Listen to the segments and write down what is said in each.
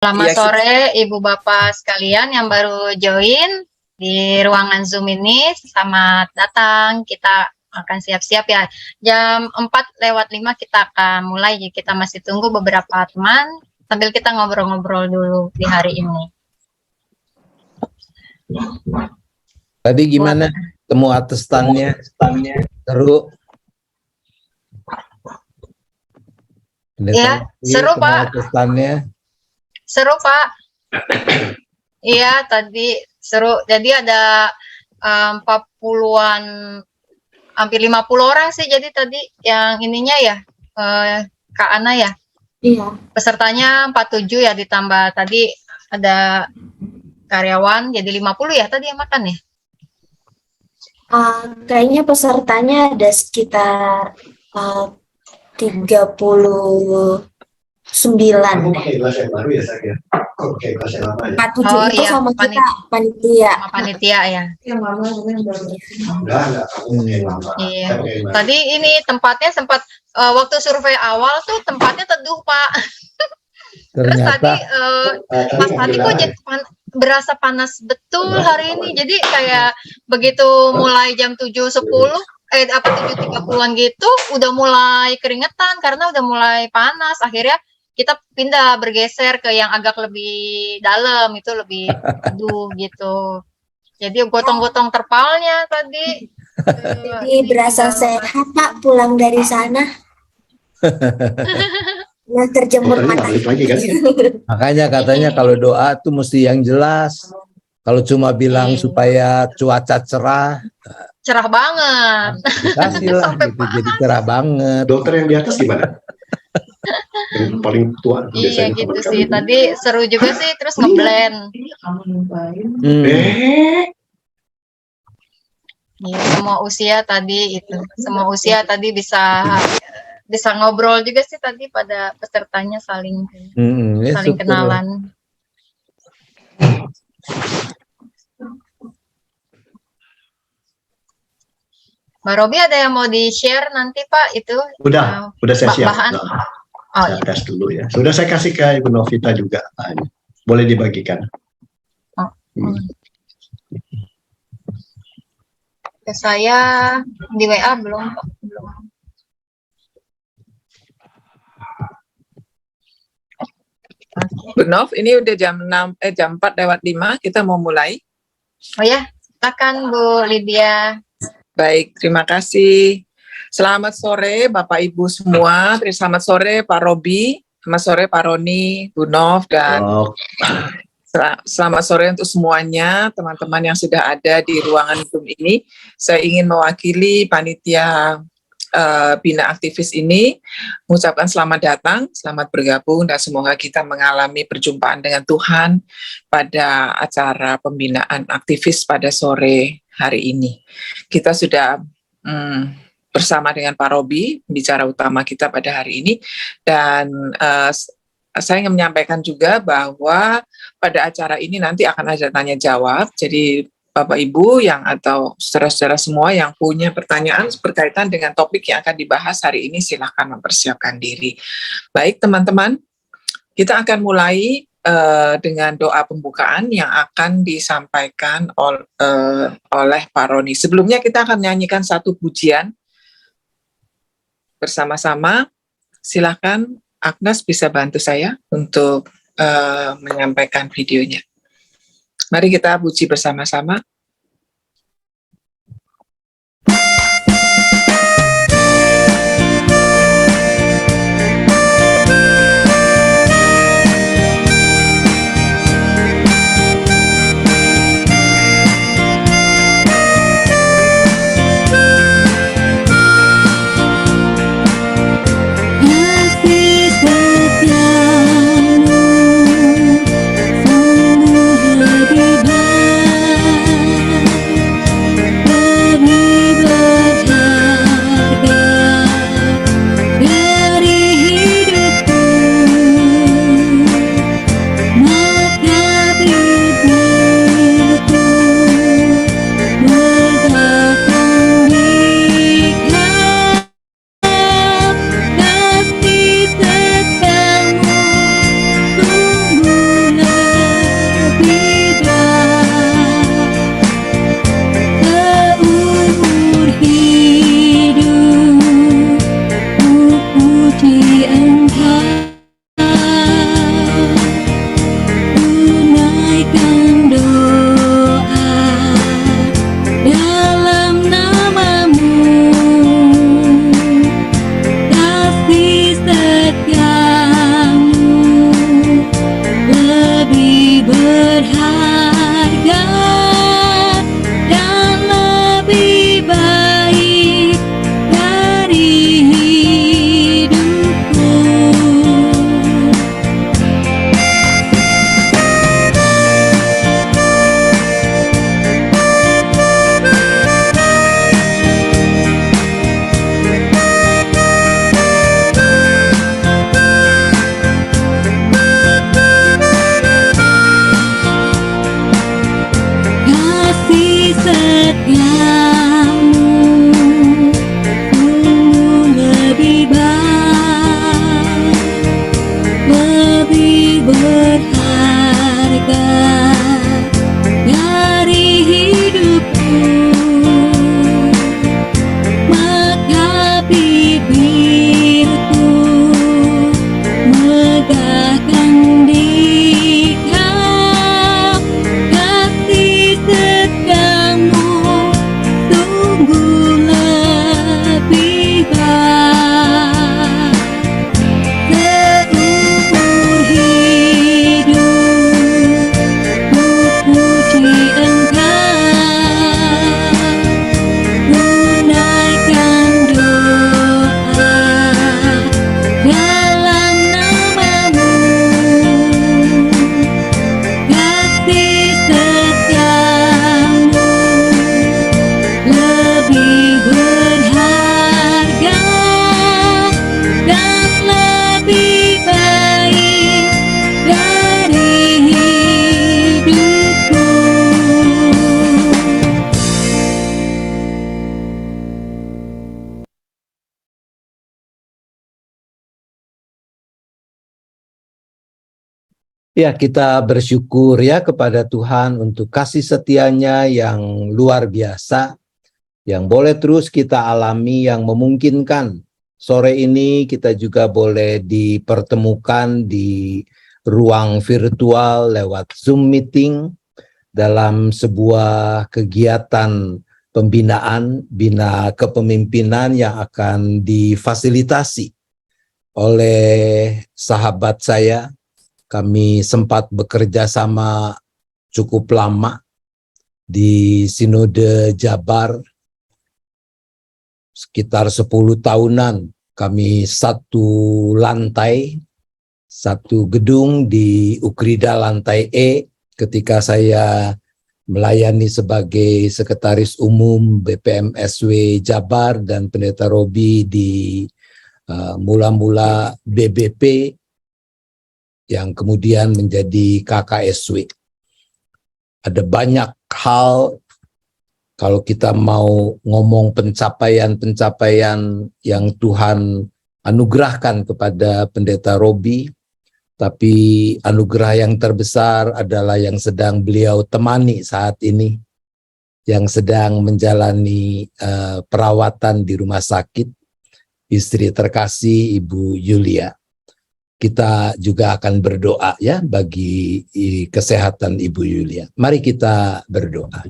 Selamat Iya, sore Ibu Bapak sekalian yang baru join di ruangan Zoom ini. Selamat datang. Kita akan siap-siap ya. Jam 4:05 kita akan mulai. Jadi kita masih tunggu beberapa teman sambil kita ngobrol-ngobrol dulu di hari ini. Tadi gimana? Temu atestannya? Seru? Iya, seru temu Pak. Atestannya? Seru Pak. Iya, tadi seru. Jadi ada 40-an, hampir 50 orang sih. Jadi tadi yang ininya ya, Kak Ana ya. Iya. Pesertanya 47 ya, ditambah tadi ada karyawan, jadi 50 ya tadi yang makan ya. Kayaknya pesertanya ada sekitar 39 pakai gelas yang baru ya saya. Kok pakai gelas yang lama ya? 47 itu iya, sama kita panitia. Sama panitia ya. Enggak, aku pakai yang lama. Iya. Saya pakai yang baru. Tadi ini tempatnya sempat waktu survei awal tuh tempatnya teduh Pak. Terus tadi pas tadi kok jadi berasa panas betul hari ini. Jadi kayak begitu mulai jam 7.10 7.30-an gitu udah mulai keringetan karena udah mulai panas. Akhirnya kita pindah bergeser ke yang agak lebih dalam, itu lebih teduh gitu. Jadi gotong-gotong terpalnya tadi. Jadi berasa sehat Pak pulang dari sana. Nah, terjemur matahari. Balik lagi kan? Makanya katanya kalau doa tuh mesti yang jelas. Kalau cuma bilang supaya cuaca cerah, Cerah banget. dikasih lah Sampai gitu, jadi cerah banget. Dokter yang di atas gimana? Yang paling tua Iya biasanya gitu teman sih. kami. Tadi seru juga sih, terus ngeblend. Iya, semua usia tadi itu. Semua usia tadi bisa ngobrol juga sih tadi pada pesertanya saling Ya, saling syukur. kenalan. Mbak Robi ada yang mau di-share nanti Pak itu? Udah saya siap. bahan. Nah, Oh saya iya. tes dulu ya. Sudah saya kasih ke Ibu Novita juga. Nah, ini. Boleh dibagikan. Ke saya di WA belum Pak. Belum. Bu Nov, ini udah jam 4:05, kita mau mulai. Oh ya, silakan Bu Lydia. Baik, terima kasih. Selamat sore Bapak Ibu semua. Selamat sore Pak Robi, selamat sore Pak Roni, Bu Nov, dan selamat sore untuk semuanya teman-teman yang sudah ada di ruangan Zoom ini. Saya ingin mewakili panitia Bina Aktivis ini mengucapkan selamat datang, selamat bergabung, dan semoga kita mengalami perjumpaan dengan Tuhan pada acara pembinaan aktivis pada sore hari ini. Kita sudah bersama dengan Pak Robi, bicara utama kita pada hari ini, dan saya ingin menyampaikan juga bahwa pada acara ini nanti akan ada tanya jawab. Jadi Bapak Ibu yang atau saudara-saudara semua yang punya pertanyaan berkaitan dengan topik yang akan dibahas hari ini, silakan mempersiapkan diri. Baik teman-teman, kita akan mulai dengan doa pembukaan yang akan disampaikan oleh Pak Roni. Sebelumnya kita akan menyanyikan satu pujian bersama-sama. Silakan Agnes bisa bantu saya untuk menyampaikan videonya. Mari kita puji bersama-sama. Sungguh lebih baik Ya, kita bersyukur ya kepada Tuhan untuk kasih setianya yang luar biasa, yang boleh terus kita alami, yang memungkinkan sore ini kita juga boleh dipertemukan di ruang virtual lewat Zoom meeting dalam sebuah kegiatan pembinaan, bina kepemimpinan yang akan difasilitasi oleh sahabat saya. Kami sempat bekerja sama cukup lama di Sinode Jabar, sekitar 10 tahunan. Kami satu lantai, satu gedung di Ukrida lantai E ketika saya melayani sebagai Sekretaris Umum BPMSW Jabar dan Pendeta Robi di mula-mula BBP yang kemudian menjadi KKSW. Ada banyak hal kalau kita mau ngomong pencapaian-pencapaian yang Tuhan anugerahkan kepada Pendeta Robi, tapi anugerah yang terbesar adalah yang sedang beliau temani saat ini, yang sedang menjalani perawatan di rumah sakit, istri terkasih Ibu Yulia. Kita juga akan berdoa ya bagi kesehatan Ibu Yulia. Mari kita berdoa.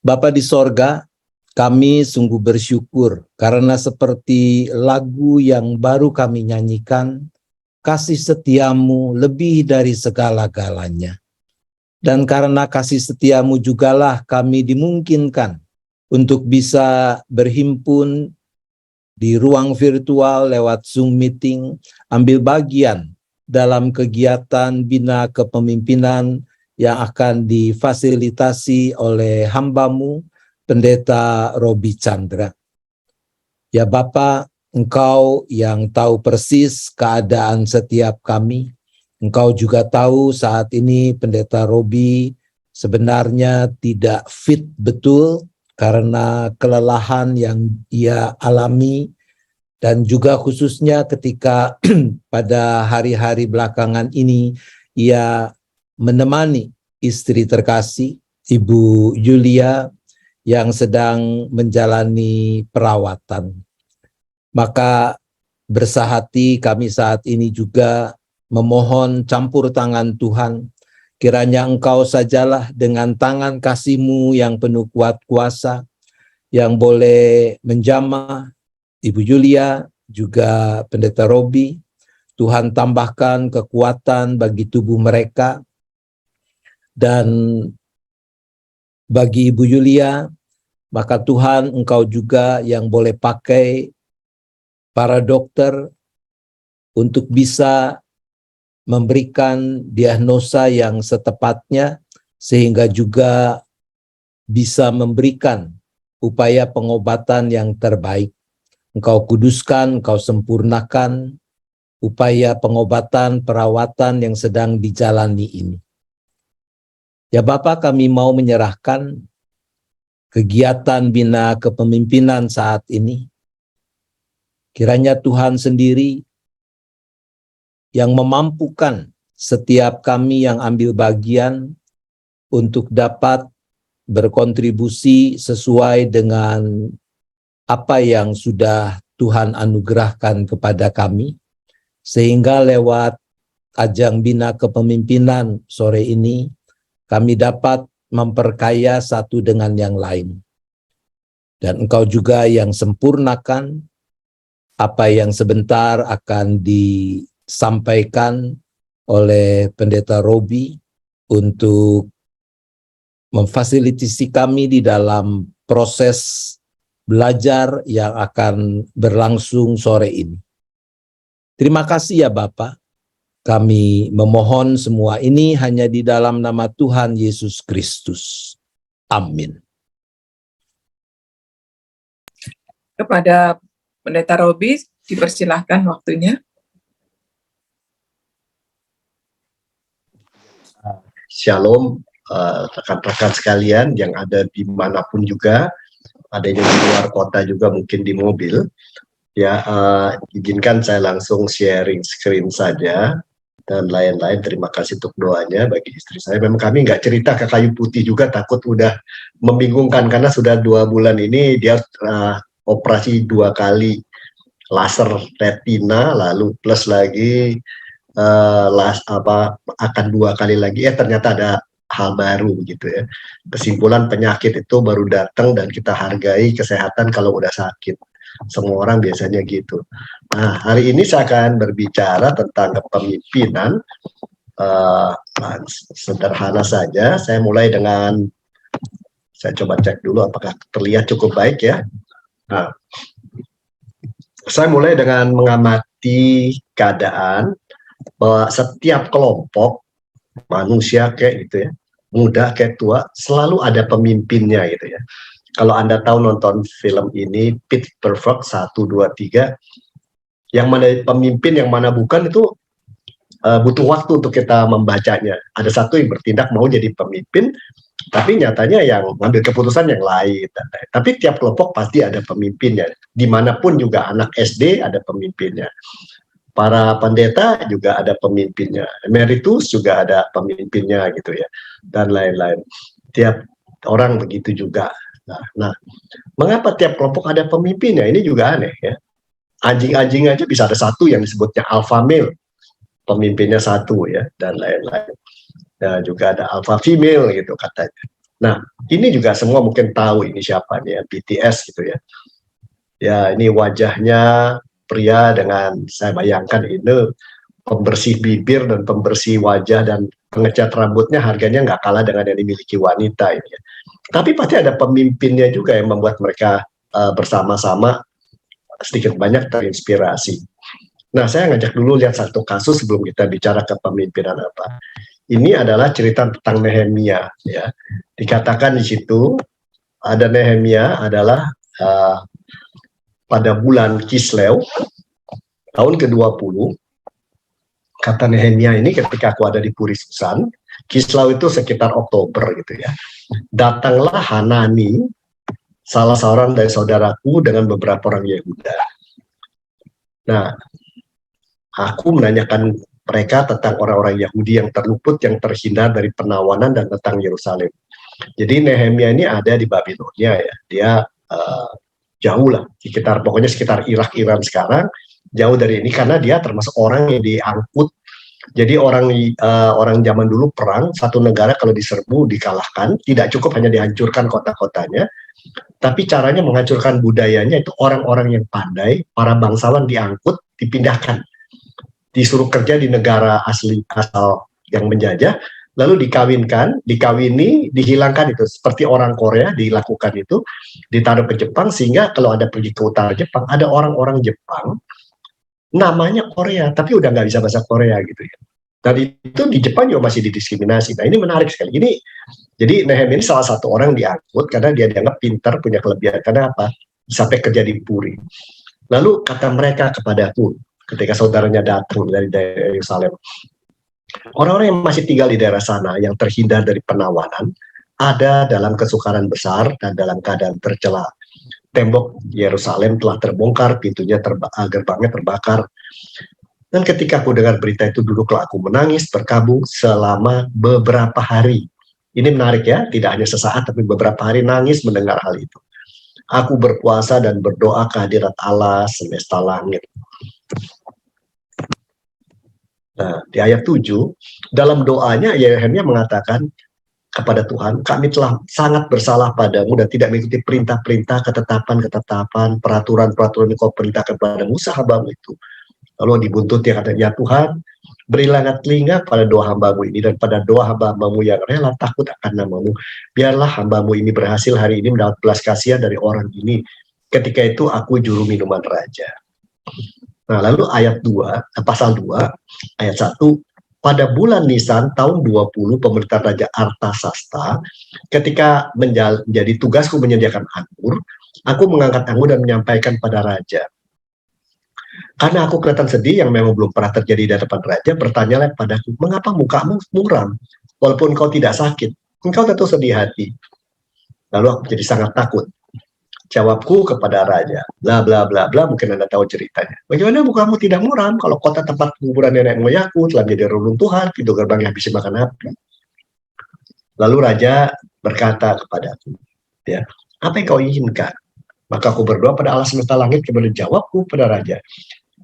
Bapa di sorga, kami sungguh bersyukur karena seperti lagu yang baru kami nyanyikan, kasih setiamu lebih dari segala-galanya. Dan karena kasih setiamu jugalah kami dimungkinkan untuk bisa berhimpun di ruang virtual lewat Zoom meeting, ambil bagian dalam kegiatan bina kepemimpinan yang akan difasilitasi oleh hamba-Mu, Pendeta Robi Chandra. Ya Bapa, Engkau yang tahu persis keadaan setiap kami. Engkau juga tahu saat ini Pendeta Robi sebenarnya tidak fit betul, karena kelelahan yang ia alami, dan juga khususnya ketika pada hari-hari belakangan ini ia menemani istri terkasih Ibu Yulia yang sedang menjalani perawatan. Maka bersahati kami saat ini juga memohon campur tangan Tuhan. Kiranya Engkau sajalah dengan tangan kasih-Mu yang penuh kuat kuasa, yang boleh menjamah Ibu Yulia, juga Pendeta Robi. Tuhan tambahkan kekuatan bagi tubuh mereka. Dan bagi Ibu Yulia, maka Tuhan Engkau juga yang boleh pakai para dokter untuk bisa memberikan diagnosa yang setepatnya, sehingga juga bisa memberikan upaya pengobatan yang terbaik. Engkau kuduskan, Engkau sempurnakan upaya pengobatan, perawatan yang sedang dijalani ini. Ya Bapa, kami mau menyerahkan kegiatan bina kepemimpinan saat ini. Kiranya Tuhan sendiri yang memampukan setiap kami yang ambil bagian untuk dapat berkontribusi sesuai dengan apa yang sudah Tuhan anugerahkan kepada kami, sehingga lewat ajang bina kepemimpinan sore ini kami dapat memperkaya satu dengan yang lain. Dan Engkau juga yang sempurnakan apa yang sebentar akan disampaikan oleh Pendeta Robi untuk memfasilitasi kami di dalam proses belajar yang akan berlangsung sore ini. Terima kasih ya Bapa. Kami memohon semua ini hanya di dalam nama Tuhan Yesus Kristus. Amin. Kepada Pendeta Robi, dipersilahkan waktunya. Shalom, rekan-rekan sekalian yang ada dimanapun juga, ada yang di luar kota juga mungkin di mobil. Ya, izinkan saya langsung sharing screen saja. dan lain-lain. Terima kasih untuk doanya bagi istri saya. Memang kami nggak cerita ke kayu putih juga, takut udah membingungkan karena sudah 2 bulan ini dia operasi 2 kali laser retina, lalu plus lagi akan 2 kali lagi. Ternyata ada hal baru gitu ya. Kesimpulan penyakit itu baru datang dan kita hargai kesehatan kalau udah sakit. Semua orang biasanya gitu. Nah, hari ini saya akan berbicara tentang kepemimpinan. Sederhana saja, saya mulai dengan, saya coba cek dulu apakah terlihat cukup baik ya. Nah, saya mulai dengan mengamati keadaan bahwa setiap kelompok manusia kayak gitu ya, muda kayak tua, selalu ada pemimpinnya gitu ya. Kalau Anda tahu nonton film ini Pitch Perfect 1, 2, 3, yang mana pemimpin yang mana bukan itu butuh waktu untuk kita membacanya. Ada satu yang bertindak mau jadi pemimpin, tapi nyatanya yang mengambil keputusan yang lain. Tapi tiap kelompok pasti ada pemimpinnya. Dimanapun juga anak SD ada pemimpinnya. Para pendeta juga ada pemimpinnya, emeritus juga ada pemimpinnya gitu ya, dan lain-lain. Tiap orang begitu juga. Nah, mengapa tiap kelompok ada pemimpinnya? Ini juga aneh ya. Anjing-anjing aja bisa ada satu yang disebutnya alpha male, pemimpinnya satu ya, dan lain-lain. Dan juga ada alpha female gitu katanya. Nah, ini juga semua mungkin tahu ini siapa nih ya, BTS gitu ya. Ya, ini wajahnya pria dengan, saya bayangkan ini pembersih bibir dan pembersih wajah dan pengecat rambutnya harganya nggak kalah dengan yang dimiliki wanita ini ya. Tapi pasti ada pemimpinnya juga yang membuat mereka bersama-sama sedikit banyak terinspirasi. Nah, saya ngajak dulu lihat satu kasus sebelum kita bicara kepemimpinan apa. Ini adalah cerita tentang Nehemia ya. Dikatakan di situ ada Nehemia adalah pada bulan Kislew tahun ke-20, kata Nehemia ini ketika aku ada di Puri Susan, Kislew itu sekitar Oktober gitu ya. Datanglah Hanani, salah seorang dari saudaraku dengan beberapa orang Yehuda. Nah, aku menanyakan mereka tentang orang-orang Yahudi yang terluput, yang terhindar dari penawanan dan tentang Yerusalem. Jadi Nehemia ini ada di Babilonia ya. Dia jauh lah, pokoknya sekitar Irak, Iran sekarang, jauh dari ini karena dia termasuk orang yang diangkut. Jadi orang zaman dulu perang, satu negara kalau diserbu, dikalahkan, tidak cukup hanya dihancurkan kota-kotanya, tapi caranya menghancurkan budayanya itu orang-orang yang pandai, para bangsawan diangkut, dipindahkan, disuruh kerja di negara asli asal yang menjajah, lalu dikawini, dihilangkan itu. Seperti orang Korea dilakukan itu, ditaruh ke Jepang, sehingga kalau ada pergi ke utara Jepang, ada orang-orang Jepang, namanya Korea, tapi udah nggak bisa bahasa Korea gitu ya. Dan itu di Jepang juga masih didiskriminasi. Nah, ini menarik sekali. Jadi Nehemia ini salah satu orang diangkut karena dia dianggap pintar, punya kelebihan. Karena apa? Sampai kerja di Puri. Lalu kata mereka kepadaku, ketika saudaranya datang dari daerah Yerusalem, orang-orang yang masih tinggal di daerah sana yang terhindar dari penawanan ada dalam kesukaran besar dan dalam keadaan tercela. Tembok Yerusalem telah terbongkar, pintunya gerbangnya terbakar. Dan ketika aku dengar berita itu, duduklah aku menangis berkabung selama beberapa hari. Ini menarik ya, tidak hanya sesaat tapi beberapa hari nangis mendengar hal itu. Aku berpuasa dan berdoa kehadirat Allah semesta langit. Nah, di ayat 7, dalam doanya Nehemia mengatakan kepada Tuhan, kami telah sangat bersalah padamu dan tidak mengikuti perintah-perintah, ketetapan-ketetapan, peraturan-peraturan yang kau perintahkan kepada Musa hambamu itu. Lalu dibuntuti katanya, Tuhan, berilah telinga pada doa hambamu ini dan pada doa hambamu yang rela takut akan namamu. Biarlah hambamu ini berhasil hari ini mendapat belas kasihan dari orang ini. Ketika itu aku juru minuman raja. Nah, lalu ayat 2, pasal 2, ayat 1, pada bulan Nisan tahun 20 pemerintahan Raja Artasasta, ketika menjadi tugasku menyediakan anggur, aku mengangkat anggur dan menyampaikan pada raja. Karena aku kelihatan sedih yang memang belum pernah terjadi di hadapan raja, bertanyalah padaku, mengapa mukamu muram? Walaupun kau tidak sakit, engkau tentu sedih hati. Lalu aku jadi sangat takut. Jawabku kepada raja, bla bla bla bla, mungkin Anda tahu ceritanya. Bagaimana kamu tidak muram kalau kota tempat kuburan nenek moyangku telah menjadi reruntuhan, pintu gerbangnya habis dimakan api. Lalu raja berkata kepadaku, ya, apa yang kau inginkan? Maka aku berdoa pada Allah semesta langit, kemudian jawabku pada raja,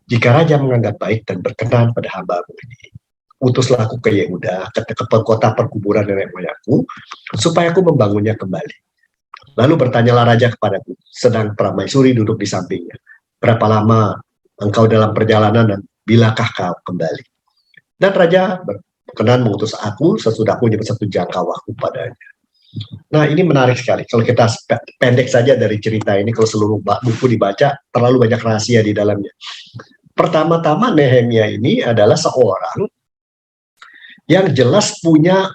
jika raja menganggap baik dan berkenan pada hamba-Mu ini, utuslah aku ke Yehuda, ke kota perkuburan nenek moyangku, supaya aku membangunnya kembali. Lalu bertanyalah raja kepadaku, sedang permaisuri duduk di sampingnya, berapa lama engkau dalam perjalanan dan bilakah kau kembali? Dan raja berkenan mengutus aku sesudah aku menyebut satu jangka waktu padanya. Nah, ini menarik sekali. Kalau kita pendek saja dari cerita ini, kalau seluruh buku dibaca, terlalu banyak rahasia di dalamnya. Pertama-tama Nehemia ini adalah seorang yang jelas punya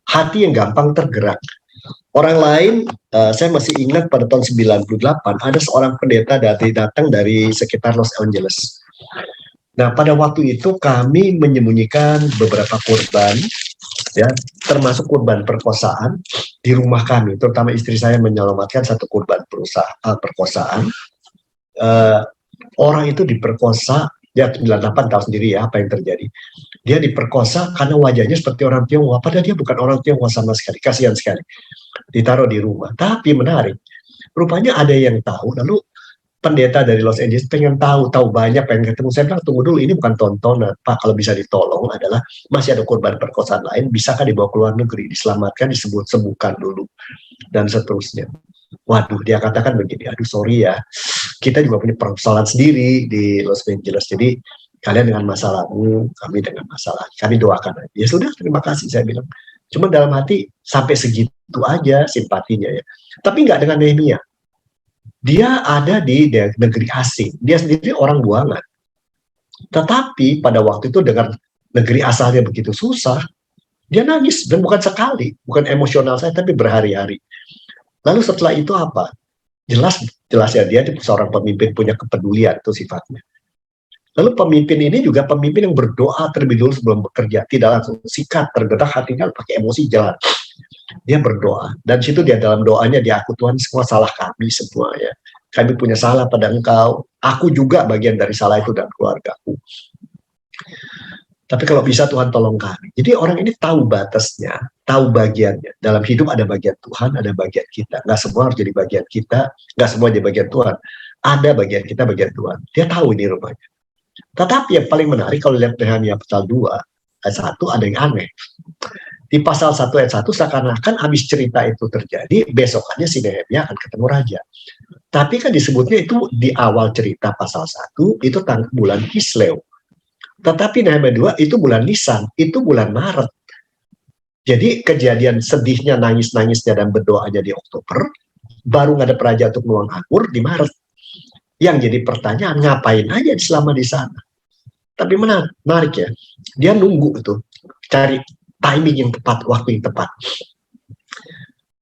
hati yang gampang tergerak. Orang lain, saya masih ingat pada tahun 98, ada seorang pendeta datang dari sekitar Los Angeles. Nah, pada waktu itu kami menyembunyikan beberapa korban, ya, termasuk korban perkosaan di rumah kami. Terutama istri saya menyelamatkan satu korban perkosaan. Orang itu diperkosa, ya 98 tahu sendiri ya apa yang terjadi. Dia diperkosa karena wajahnya seperti orang Tionghoa, padahal dia bukan orang Tionghoa sama sekali, kasihan sekali. Ditaruh di rumah. Tapi menarik, rupanya ada yang tahu, lalu pendeta dari Los Angeles pengen tahu banyak, pengen ketemu. Saya bilang, tunggu dulu, ini bukan tontonan, Pak. Kalau bisa ditolong adalah masih ada korban perkosaan lain, bisakah dibawa ke luar negeri, diselamatkan, sembuhkan dulu, dan seterusnya. Waduh, dia katakan begini, aduh sorry ya, kita juga punya persoalan sendiri di Los Angeles, jadi kalian dengan masalahmu, kami dengan masalah, kami doakan aja. Ya sudah, terima kasih, saya bilang. Cuma dalam hati sampai segitu aja simpatinya ya. Tapi nggak dengan Nehemia. Dia ada di negeri asing. Dia sendiri orang buangan. Tetapi pada waktu itu dengan negeri asalnya begitu susah, dia nangis. Dan bukan sekali, bukan emosional saya, tapi berhari-hari. Lalu setelah itu apa? Jelas ya, dia seorang pemimpin punya kepedulian, itu sifatnya. Lalu pemimpin ini juga pemimpin yang berdoa terlebih dulu sebelum bekerja, tidak langsung sikat, tergerak hatinya, pakai emosi jalan. Dia berdoa, dan situ dia dalam doanya dia, aku Tuhan, semua salah kami semua ya. Kami punya salah pada Engkau, aku juga bagian dari salah itu dan keluargaku. Tapi kalau bisa Tuhan tolong kami. Jadi orang ini tahu batasnya, tahu bagiannya. Dalam hidup ada bagian Tuhan, ada bagian kita. Nggak semua harus jadi bagian kita, nggak semua jadi bagian Tuhan. Ada bagian kita, bagian Tuhan. Dia tahu ini rupanya. Tetapi yang paling menarik kalau lihat Nehemia pasal 2 ayat 1 ada yang aneh. Di pasal 1 ayat 1 seakan-akan habis cerita itu terjadi, besokannya si Nehemia akan ketemu raja. Tapi kan disebutnya itu di awal cerita pasal 1 itu bulan Kislew. Tetapi Nehemia 2 itu bulan Nisan, itu bulan Maret. Jadi kejadian sedihnya, nangis-nangisnya dan berdoanya di Oktober, baru ngadep raja untuk menuang anggur di Maret. Yang jadi pertanyaan, ngapain aja selama di sana? Tapi menarik ya, dia nunggu itu, cari timing yang tepat, waktu yang tepat.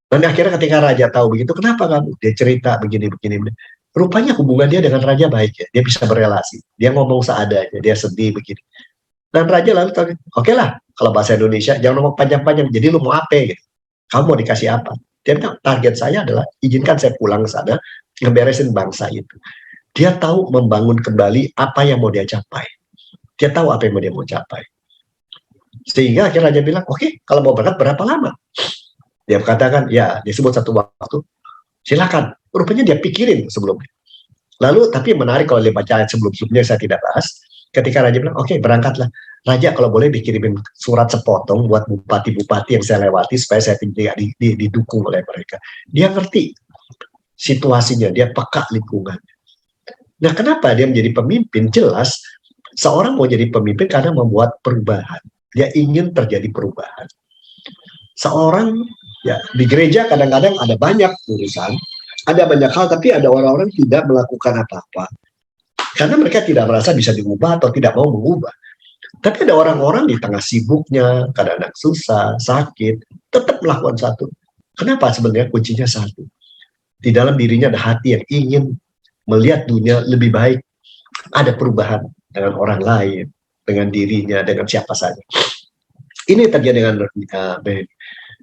Dan akhirnya ketika raja tahu begitu, kenapa kamu? Dia cerita begini-begini. Rupanya hubungan dia dengan raja baik ya, dia bisa berelasi. Dia ngomong seadanya, dia sedih begini. Dan raja lalu tahu, oke lah, kalau bahasa Indonesia, jangan ngomong panjang-panjang, jadi lu mau apa gitu? Kamu mau dikasih apa? Dia bilang, target saya adalah, izinkan saya pulang ke sana, ngeberesin bangsa itu. Dia tahu membangun kembali apa yang mau dia capai. Dia tahu apa yang dia mau capai. Sehingga akhirnya raja bilang, oke, kalau mau berangkat berapa lama? Dia katakan, ya, disebut satu waktu. Silakan. Rupanya dia pikirin sebelumnya. Lalu, tapi menarik kalau dia baca ayat sebelum-sebelumnya, saya tidak bahas. Ketika raja bilang, oke, berangkatlah. Raja kalau boleh dikirimin surat sepotong buat bupati-bupati yang saya lewati, supaya saya tidak didukung oleh mereka. Dia ngerti situasinya, dia peka lingkungannya. Nah, kenapa dia menjadi pemimpin? Jelas, seorang mau jadi pemimpin karena membuat perubahan. Dia ingin terjadi perubahan. Seorang, ya, di gereja kadang-kadang ada banyak urusan, ada banyak hal, tapi ada orang-orang tidak melakukan apa-apa. Karena mereka tidak merasa bisa diubah atau tidak mau mengubah. Tapi ada orang-orang di tengah sibuknya, kadang-kadang susah, sakit, tetap melakukan satu. Kenapa? Sebenarnya kuncinya satu. Di dalam dirinya ada hati yang ingin melihat dunia lebih baik, ada perubahan dengan orang lain, dengan dirinya, dengan siapa saja. Ini terjadi dengan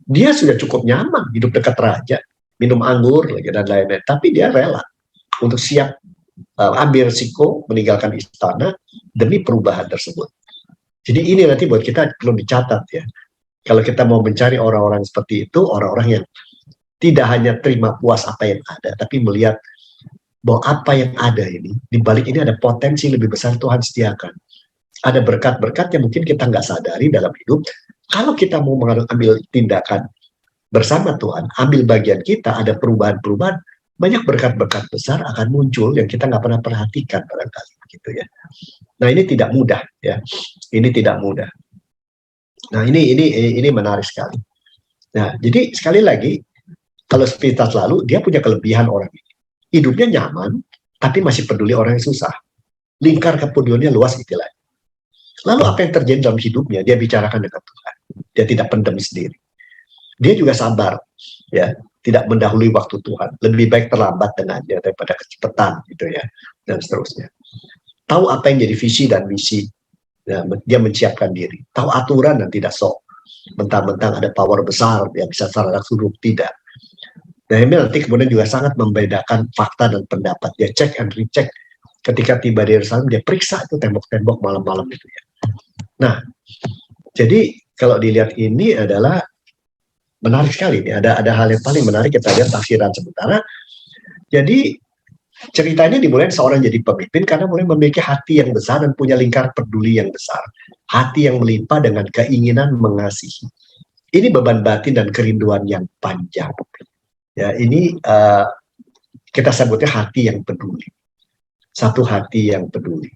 dia sudah cukup nyaman hidup dekat raja. minum anggur lagi dan lain-lain, tapi dia rela untuk siap ambil risiko meninggalkan istana demi perubahan tersebut. Jadi ini nanti buat kita perlu dicatat ya. Kalau kita mau mencari orang-orang seperti itu, orang-orang yang tidak hanya terima puas apa yang ada, tapi melihat bahwa apa yang ada ini, di balik ini ada potensi lebih besar Tuhan sediakan. Ada berkat-berkat yang mungkin kita nggak sadari dalam hidup. Kalau kita mau mengambil tindakan bersama Tuhan, ambil bagian kita, ada perubahan-perubahan, banyak berkat-berkat besar akan muncul yang kita nggak pernah perhatikan barangkali, gitu ya. Nah ini tidak mudah ya, ini tidak mudah. Nah ini menarik sekali. Nah jadi sekali lagi, kalau spiritual lalu dia punya kelebihan orang ini, hidupnya nyaman, tapi masih peduli orang yang susah. Lingkar kepeduliannya luas istilahnya. Lalu apa yang terjadi dalam hidupnya? Dia bicarakan dengan Tuhan. Dia tidak pendam sendiri. Dia juga sabar, ya, tidak mendahului waktu Tuhan. Lebih baik terlambat dengannya daripada kecepatan, gitu ya, dan seterusnya. Tahu apa yang jadi visi dan misi. Ya, dia menyiapkan diri. Tahu aturan dan tidak sok. Mentang-mentang ada power besar yang bisa secara langsung tidak. Nah ini nanti kemudian juga sangat membedakan fakta dan pendapat. Dia cek and recheck. Ketika tiba di Yerusalem, dia periksa itu tembok-tembok malam-malam itu ya. Nah, jadi kalau dilihat ini adalah menarik sekali. Ada hal yang paling menarik, kita lihat tafsiran sementara. Jadi ceritanya dimulai seorang jadi pemimpin karena mulai memiliki hati yang besar dan punya lingkar peduli yang besar. Hati yang melimpah dengan keinginan mengasihi. Ini beban batin dan kerinduan yang panjang. Ya, ini kita sebutnya hati yang peduli. Satu hati yang peduli.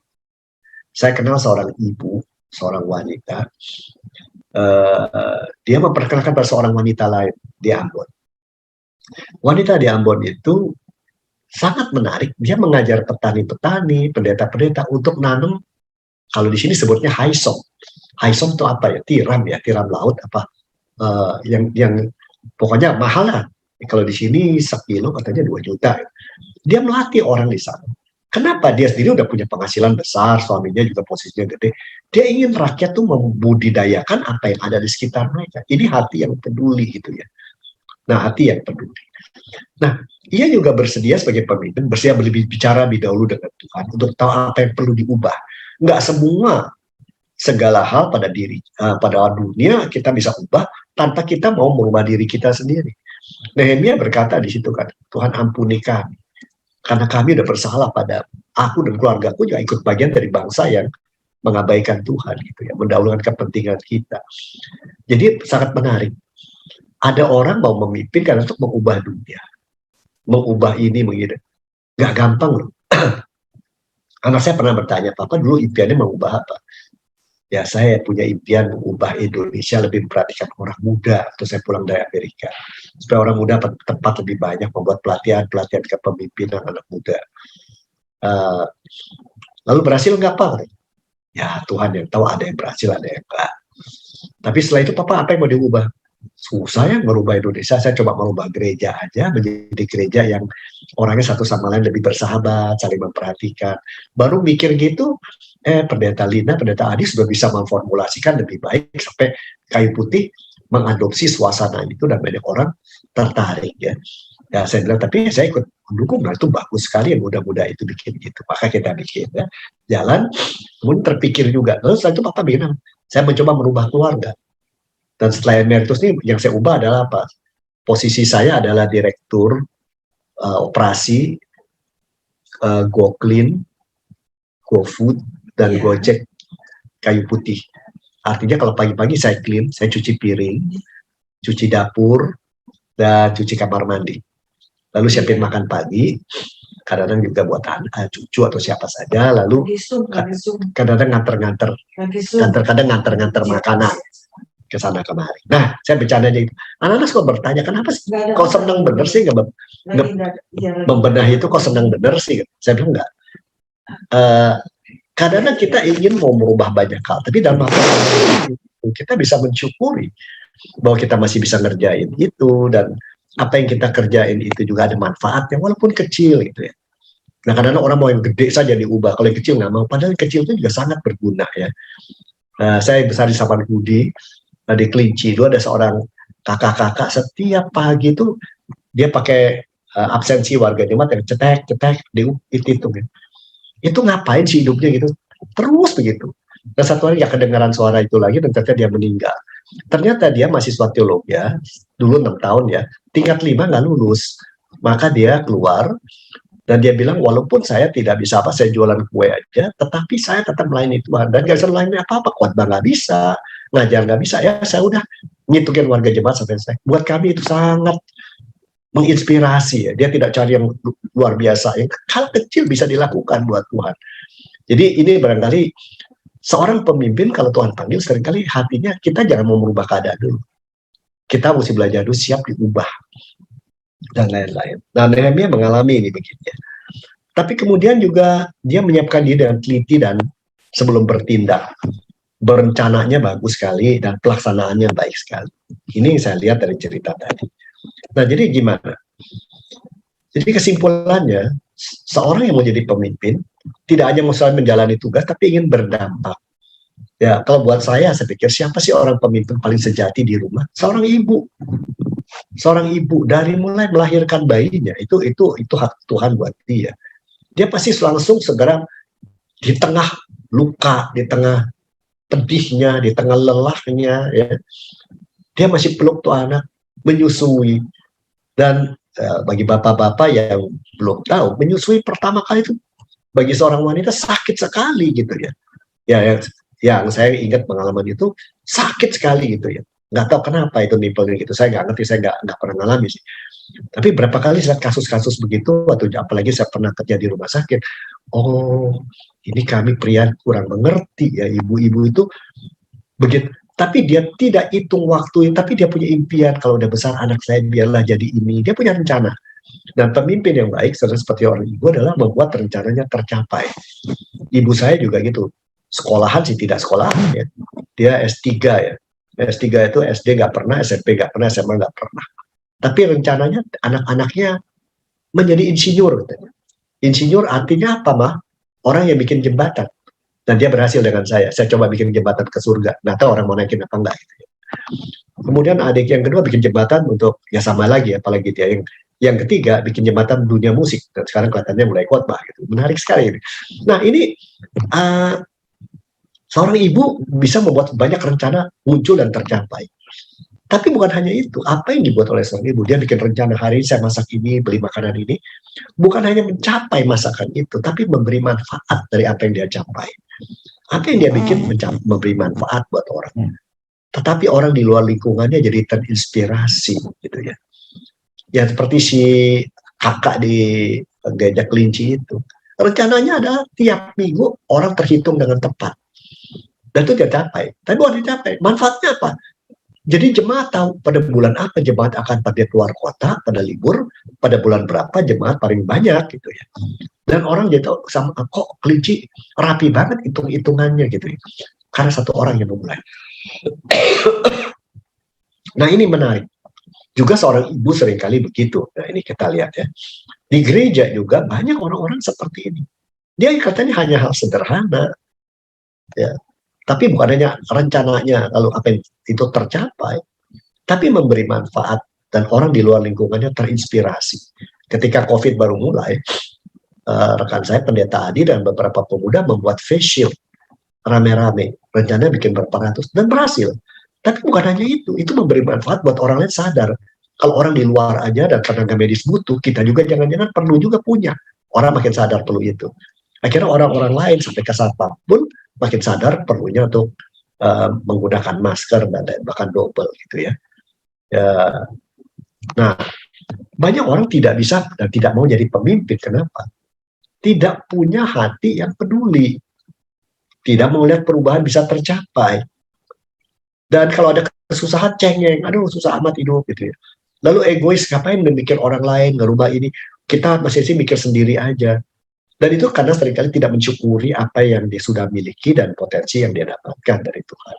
Saya kenal seorang ibu, seorang wanita. Dia memperkenalkan pada seorang wanita lain di Ambon. Wanita di Ambon itu sangat menarik. Dia mengajar petani-petani, pendeta-pendeta untuk nanam. Kalau di sini sebutnya haisom. Haisom itu apa ya? Tiram ya, tiram laut apa? Yang pokoknya mahal lah. Kalau di sini sekilo katanya 2 juta. Dia melatih orang di sana. Kenapa? Dia sendiri udah punya penghasilan besar, suaminya juga posisinya gede. Dia ingin rakyat tuh membudidayakan apa yang ada di sekitar mereka. Ini hati yang peduli gitu ya. Nah, hati yang peduli. Nah, ia juga bersedia sebagai pemimpin, bersedia bicara lebih dahulu dengan Tuhan untuk tahu apa yang perlu diubah. Nggak semua segala hal pada dunia kita bisa ubah tanpa kita mau merubah diri kita sendiri. Nehemia berkata di situ kan, Tuhan ampuni kami. Karena kami udah bersalah pada aku dan keluargaku juga ikut bagian dari bangsa yang mengabaikan Tuhan gitu ya, mendahulukan kepentingan kita. Jadi sangat menarik. Ada orang mau memimpin karena untuk mengubah dunia, mengubah ini begitu. Gak gampang loh. Anak saya pernah bertanya, Papa dulu impiannya mengubah apa? Ya saya punya impian mengubah Indonesia lebih memperhatikan orang muda. Terus saya pulang dari Amerika supaya orang muda tempat lebih banyak membuat pelatihan kepemimpinan anak muda. Lalu berhasil nggak Pak? Ya Tuhan yang tahu, ada yang berhasil ada yang enggak. Tapi setelah itu Papa apa yang mau diubah? Susah ya merubah Indonesia. Saya coba merubah gereja aja menjadi gereja yang orangnya satu sama lain lebih bersahabat, saling memperhatikan. Baru mikir gitu, pendeta Lina, pendeta Adi sudah bisa memformulasikan lebih baik sampai Kayu Putih mengadopsi suasana itu dan banyak orang tertarik ya. Ya saya bilang tapi saya ikut mendukung, nah itu bagus sekali yang muda-muda itu bikin gitu, maka kita bikin ya. Jalan, kemudian terpikir juga. Lalu setelah itu Papa bilang, saya mencoba merubah keluarga. Dan setelah emeritus ini yang saya ubah adalah apa? Posisi saya adalah direktur operasi GoClean, GoFood, dan Gojek Kayu Putih. Artinya kalau pagi-pagi saya clean, saya cuci piring, cuci dapur, dan cuci kamar mandi. Lalu siapin makan pagi, kadang-kadang juga buat cucu atau siapa saja, lalu kadang-kadang nganter-nganter makanan ke sana kemari. Nah, saya bercanda aja itu. Anak-anak kok bertanya, kenapa sih? Kok senang bener sih? Membenahi itu kok senang bener sih? Saya bilang enggak. Kadang-kadang kita ingin mau merubah banyak hal, tapi dalam hal kita bisa mensyukuri bahwa kita masih bisa ngerjain itu, dan apa yang kita kerjain itu juga ada manfaatnya, walaupun kecil gitu ya. Nah, kadang-kadang orang mau yang gede saja diubah, kalau yang kecil nggak mau, padahal yang kecil itu juga sangat berguna ya. Saya besar di Saparangudi, di Kelinci itu ada seorang kakak-kakak setiap pagi itu dia pakai absensi warga jemaat yang cetek dihitung. Itu ngapain sih hidupnya gitu? Terus begitu. Dan satu hari ya kedengaran suara itu lagi dan ternyata dia meninggal. Ternyata dia mahasiswa teologi ya, dulu 6 tahun ya, tingkat 5 nggak lulus. Maka dia keluar dan dia bilang, walaupun saya tidak bisa apa, saya jualan kue aja, tetapi saya tetap melayani Tuhan. Dan gak bisa melayani apa-apa, khotbah nggak bisa, ngajar nggak bisa, ya saya udah ngitungin warga jemaat sampai selesai. Buat kami itu sangat menginspirasi ya. Dia tidak cari yang luar biasa, yang hal kecil bisa dilakukan buat Tuhan. Jadi ini barangkali seorang pemimpin kalau Tuhan panggil seringkali hatinya kita jangan mau merubah keadaan dulu. Kita mesti belajar dulu, siap diubah dan lain-lain. Nah, Nehemia mengalami ini begini. Tapi kemudian juga dia menyiapkan diri dengan teliti dan sebelum bertindak. Berencananya bagus sekali dan pelaksanaannya baik sekali. Ini yang saya lihat dari cerita tadi. Nah, jadi gimana? Jadi kesimpulannya, seorang yang mau jadi pemimpin tidak hanya menjalani tugas, tapi ingin berdampak. Ya, kalau buat saya pikir siapa sih orang pemimpin paling sejati di rumah? Seorang ibu. Seorang ibu dari mulai melahirkan bayinya itu hak Tuhan buat dia. Dia pasti langsung segera di tengah luka, di tengah pedihnya, di tengah lelahnya, ya, dia masih peluk tuh anak, menyusui. Dan bagi bapak-bapak yang belum tahu, menyusui pertama kali itu bagi seorang wanita sakit sekali gitu ya. Yang saya ingat pengalaman itu sakit sekali gitu ya. Nggak tahu kenapa itu nipple gitu. Saya nggak ngerti, saya nggak pernah ngalami sih. Tapi berapa kali saya kasus-kasus begitu, atau apalagi saya pernah kerja di rumah sakit. Oh, ini kami pria kurang mengerti ya, ibu-ibu itu begitu. Tapi dia tidak hitung waktu, tapi dia punya impian. Kalau udah besar anak saya biarlah jadi ini. Dia punya rencana. Dan pemimpin yang baik, seperti orang ibu, adalah membuat rencananya tercapai. Ibu saya juga gitu. Sekolahan sih tidak sekolahan ya. Dia S3 ya. S3 itu SD nggak pernah, SMP nggak pernah, SMA nggak pernah. Tapi rencananya anak-anaknya menjadi insinyur. Insinyur artinya apa, mah? Orang yang bikin jembatan. Dan dia berhasil dengan saya. Saya coba bikin jembatan ke surga. Nggak tahu orang mau naikin apa enggak. Gitu. Kemudian adik yang kedua bikin jembatan untuk, ya sama lagi, apalagi dia yang ketiga bikin jembatan dunia musik. Dan sekarang kelihatannya mulai khotbah. Gitu. Menarik sekali ini. Nah ini seorang ibu bisa membuat banyak rencana muncul dan tercapai. Tapi bukan hanya itu. Apa yang dibuat oleh seorang ibu? Dia bikin rencana hari ini saya masak ini, beli makanan ini. Bukan hanya mencapai masakan itu, tapi memberi manfaat dari apa yang dia capai. Apa yang dia bikin memberi manfaat buat orang. Tetapi orang di luar lingkungannya jadi terinspirasi gitu ya. Ya seperti si kakak di Gajah Kelinci itu. Rencananya adalah tiap minggu orang terhitung dengan tepat. Dan itu dia capai. Tapi bukan dicapai. Manfaatnya apa? Jadi jemaat tahu pada bulan apa jemaat akan pada keluar kota, pada libur, pada bulan berapa jemaat paling banyak gitu ya. Dan orang jadi tahu sama kok Kelinci rapi banget hitung-hitungannya gitu ya. Karena satu orang yang memulai. Nah ini menarik. Juga seorang ibu seringkali begitu. Nah ini kita lihat ya. Di gereja juga banyak orang-orang seperti ini. Dia katanya hanya hal sederhana. Ya. Tapi bukan hanya rencananya lalu apa yang itu tercapai, tapi memberi manfaat dan orang di luar lingkungannya terinspirasi. Ketika COVID baru mulai, rekan saya pendeta Adi dan beberapa pemuda membuat face shield rame-rame, rencananya bikin berapa ratus dan berhasil. Tapi bukan hanya itu memberi manfaat buat orang lain sadar. Kalau orang di luar aja dan tenaga medis butuh, kita juga jangan-jangan perlu juga punya. Orang makin sadar perlu itu. Akhirnya orang-orang lain sampai ke satpam pun makin sadar perlunya untuk menggunakan masker dan bahkan double gitu ya. Nah, banyak orang tidak bisa dan tidak mau jadi pemimpin. Kenapa? Tidak punya hati yang peduli. Tidak mau lihat perubahan bisa tercapai. Dan kalau ada kesusahan cengeng, aduh susah amat hidup gitu ya. Lalu egois, ngapain memikir orang lain, ngerubah ini. Kita masing-masing mikir sendiri aja. Dan itu karena seringkali tidak mensyukuri apa yang dia sudah miliki dan potensi yang dia dapatkan dari Tuhan.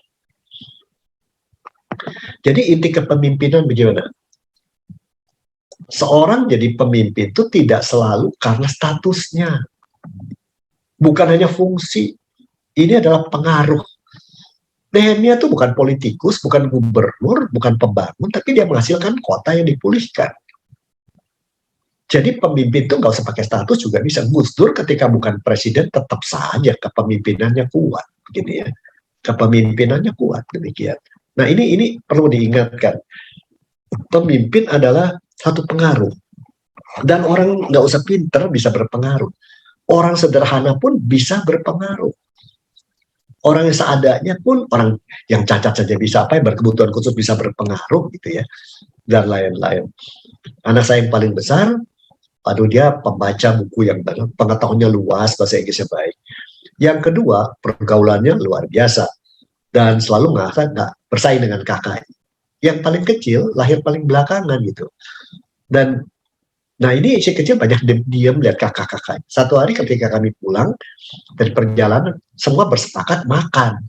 Jadi inti kepemimpinan bagaimana? Seorang jadi pemimpin itu tidak selalu karena statusnya. Bukan hanya fungsi. Ini adalah pengaruh. Nehemia itu bukan politikus, bukan gubernur, bukan pembangun, tapi dia menghasilkan kota yang dipulihkan. Jadi pemimpin itu nggak usah pakai status juga bisa. Gus Dur ketika bukan presiden tetap saja kepemimpinannya kuat, gitu ya. Kepemimpinannya kuat demikian. Nah ini perlu diingatkan. Pemimpin adalah satu pengaruh. Dan orang nggak usah pinter bisa berpengaruh. Orang sederhana pun bisa berpengaruh. Orang yang seadanya pun, orang yang cacat saja bisa, apa yang berkebutuhan khusus bisa berpengaruh gitu ya. Dan lain-lain. Anak saya yang paling besar, aduh dia pembaca buku yang pengetahuannya luas, bahasa Inggrisnya baik. Yang kedua, pergaulannya luar biasa. Dan selalu nggak bersaing dengan kakaknya. Yang paling kecil, lahir paling belakangan gitu. Dan nah ini si kecil banyak diam lihat kakak-kakak. Satu hari ketika kami pulang dari perjalanan, semua bersepakat makan.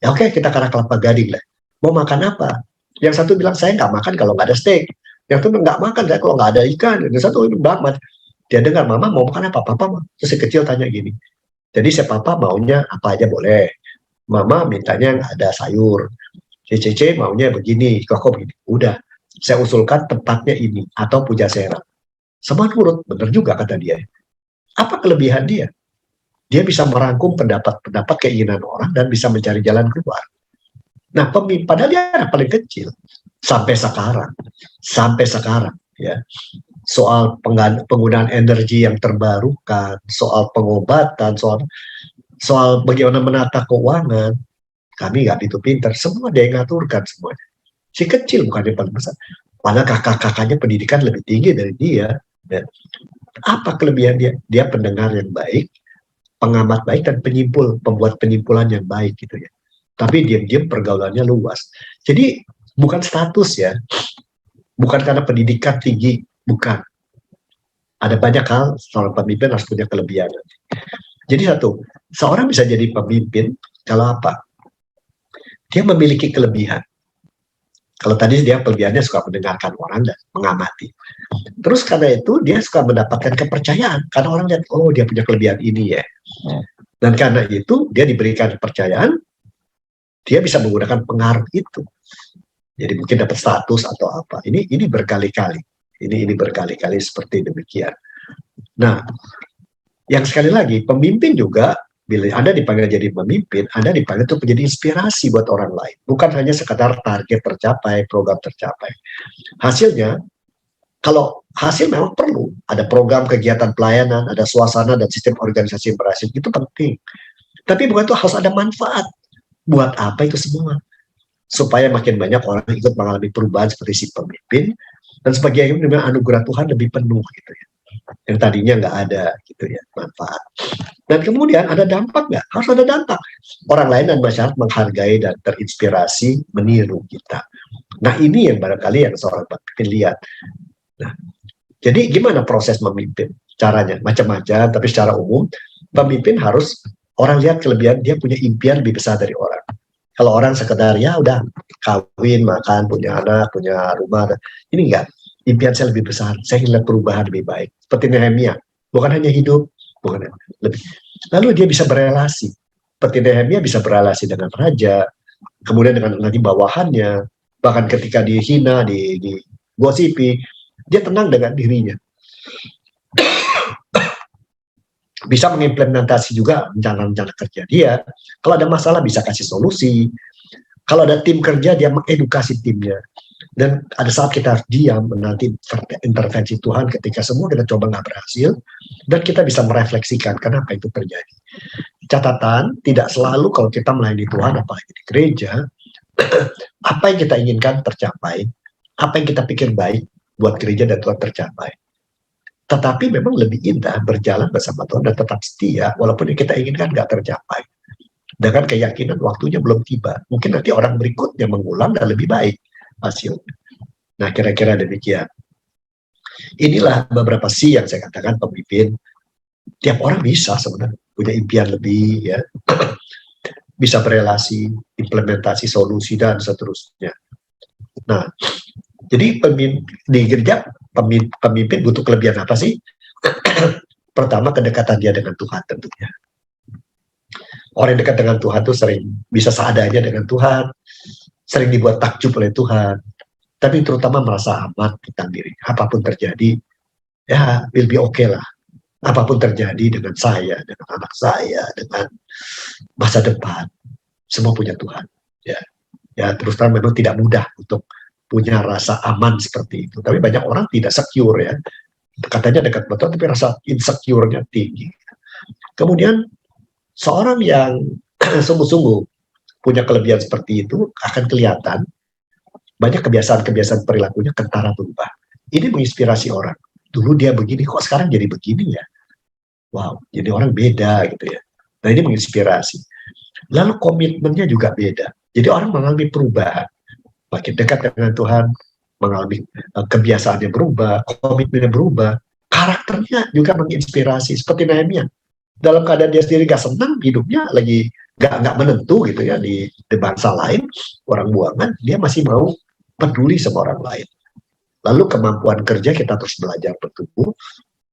Ya oke, kita ke arah Kelapa Gading lah. Mau makan apa? Yang satu bilang, saya nggak makan kalau nggak ada steak. Yang itu nggak makan saya kalau nggak ada ikan. Yang satu ini banget. Dia dengar, mama mau makan apa? Papa mau. Terus si kecil tanya gini. Jadi si papa maunya apa aja boleh. Mama mintanya ada sayur. Si Cece maunya begini, kok begini. Udah, saya usulkan tempatnya ini atau Pujasera. Semua nurut, benar juga kata dia. Apa kelebihan dia? Dia bisa merangkum pendapat-pendapat keinginan orang dan bisa mencari jalan keluar. Nah, padahal dia anak paling kecil sampai sekarang, ya. Soal penggunaan energi yang terbarukan, soal pengobatan, soal bagaimana menata keuangan, kami nggak begitu pintar. Semua dia yang ngaturkan semuanya. Si kecil bukan yang paling besar. Padahal kakak-kakaknya pendidikan lebih tinggi dari dia. Ya. Apa kelebihan dia? Dia pendengar yang baik, pengamat baik, dan pembuat penyimpulan yang baik gitu ya. Tapi diam-diam pergaulannya luas. Jadi bukan status ya, bukan karena pendidikan tinggi, bukan. Ada banyak hal seorang pemimpin harus punya kelebihan. Jadi seorang bisa jadi pemimpin kalau apa? Dia memiliki kelebihan. Kalau tadi dia kelebihannya suka mendengarkan orang dan mengamati. Terus karena itu dia suka mendapatkan kepercayaan. Karena orang lihat, oh dia punya kelebihan ini ya. Dan karena itu dia diberikan kepercayaan, dia bisa menggunakan pengaruh itu. Jadi mungkin dapat status atau apa. Ini berkali-kali. Ini berkali-kali seperti demikian. Nah, yang sekali lagi, pemimpin juga, bila Anda dipanggil jadi pemimpin, Anda dipanggil untuk menjadi inspirasi buat orang lain. Bukan hanya sekadar target tercapai, program tercapai. Hasilnya, kalau hasil memang perlu. Ada program kegiatan pelayanan, ada suasana dan sistem organisasi yang berhasil. Itu penting. Tapi bukan itu harus ada manfaat. Buat apa itu semua? Supaya makin banyak orang ikut mengalami perubahan seperti si pemimpin, dan sebagai anugerah Tuhan lebih penuh gitu ya. Yang tadinya nggak ada gitu ya, manfaat. Dan kemudian ada dampak nggak? Harus ada dampak. Orang lain dan masyarakat menghargai dan terinspirasi meniru kita. Nah ini yang barangkali yang seorang pemimpin lihat. Nah, jadi gimana proses memimpin? Caranya macam-macam, tapi secara umum pemimpin harus orang lihat kelebihan, dia punya impian lebih besar dari orang. Kalau orang sekedar ya udah kawin, makan, punya anak, punya rumah, ini enggak. Impian saya lebih besar. Saya ingin lihat perubahan lebih baik. Seperti Nehemia, bukan hanya hidup, bukan lebih. Lalu dia bisa berelasi. Seperti Nehemia bisa berelasi dengan raja, kemudian dengan lagi bawahannya, bahkan ketika dihina, digosipi, dia tenang dengan dirinya. Bisa mengimplementasi juga rencana-rencana kerja dia. Kalau ada masalah bisa kasih solusi. Kalau ada tim kerja, dia mengedukasi timnya. Dan ada saat kita harus diam menanti intervensi Tuhan ketika semua kita coba nggak berhasil, dan kita bisa merefleksikan kenapa itu terjadi. Catatan, tidak selalu kalau kita melayani Tuhan, apalagi di gereja, apa yang kita inginkan tercapai, apa yang kita pikir baik buat gereja dan Tuhan tercapai. Tetapi memang lebih indah berjalan bersama Tuhan dan tetap setia, walaupun yang kita inginkan nggak tercapai. Dengan keyakinan waktunya belum tiba. Mungkin nanti orang berikutnya mengulang dan lebih baik hasilnya. Nah, kira-kira demikian. Inilah beberapa yang saya katakan pemimpin. Tiap orang bisa sebenarnya punya impian lebih, ya. Bisa berelasi, implementasi solusi dan seterusnya. Nah, jadi di gereja pemimpin butuh kelebihan apa sih? Pertama, kedekatan dia dengan Tuhan tentunya. Orang yang dekat dengan Tuhan tuh sering bisa seadanya dengan Tuhan, sering dibuat takjub oleh Tuhan, tapi terutama merasa aman tentang diri. Apapun terjadi, ya will be okay lah. Apapun terjadi dengan saya, dengan anak saya, dengan masa depan, semua punya Tuhan. Ya terus terang memang tidak mudah untuk punya rasa aman seperti itu. Tapi banyak orang tidak secure ya. Katanya dekat betul, tapi rasa insecure-nya tinggi. Kemudian seorang yang sungguh-sungguh punya kelebihan seperti itu akan kelihatan banyak kebiasaan-kebiasaan perilakunya kentara berubah. Ini menginspirasi orang. Dulu dia begini, kok sekarang jadi begini ya? Wow, jadi orang beda gitu ya. Nah ini menginspirasi. Lalu komitmennya juga beda. Jadi orang mengalami perubahan. Makin dekat dengan Tuhan, mengalami kebiasaannya berubah, komitmennya berubah, karakternya juga menginspirasi. Seperti Nehemia. Dalam keadaan dia sendiri gak senang, hidupnya lagi gak menentu gitu ya di bangsa lain, orang buangan, dia masih mau peduli sama orang lain. Lalu kemampuan kerja kita terus belajar bertumbuh,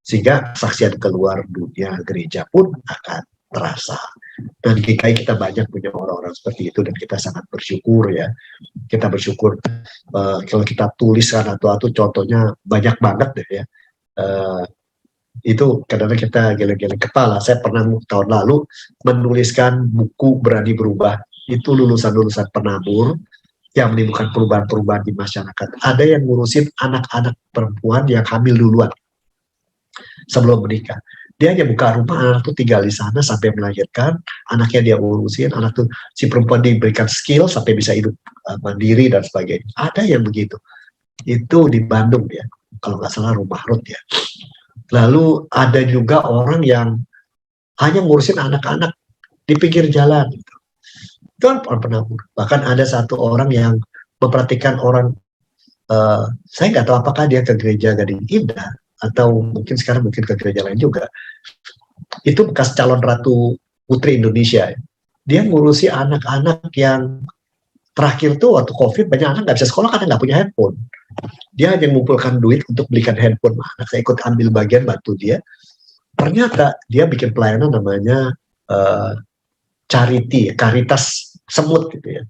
sehingga kesaksian keluar dunia gereja pun akan terasa. Dan di GKI kita banyak punya orang-orang seperti itu dan kita sangat bersyukur ya. Kita bersyukur kalau kita tuliskan atau contohnya banyak banget deh ya. Itu kadang-kadang kita geleng-geleng kepala. Saya pernah tahun lalu menuliskan buku Berani Berubah. Itu lulusan-lulusan penabur yang menimbulkan perubahan-perubahan di masyarakat. Ada yang ngurusin anak-anak perempuan yang hamil duluan sebelum menikah. Dia hanya buka rumah, anak tuh tinggal di sana sampai melahirkan, anaknya dia urusin, anak tuh si perempuan diberikan skill sampai bisa hidup mandiri dan sebagainya. Ada yang begitu. Itu di Bandung ya, kalau nggak salah Rumah Ruth ya. Lalu ada juga orang yang hanya ngurusin anak-anak di pinggir jalan. Gitu. Itu kan orang penabur. Bahkan ada satu orang yang memperhatikan orang, saya nggak tahu apakah dia ke gereja Gading Indah, atau mungkin sekarang mungkin ke gereja lain juga. Itu bekas calon ratu putri Indonesia. Dia ngurusi anak-anak yang terakhir tuh waktu COVID banyak anak nggak bisa sekolah karena nggak punya handphone. Dia hanya mengumpulkan duit untuk belikan handphone anak. Saya ikut ambil bagian bantu dia. Ternyata dia bikin pelayanan namanya charity, karitas semut gitu ya.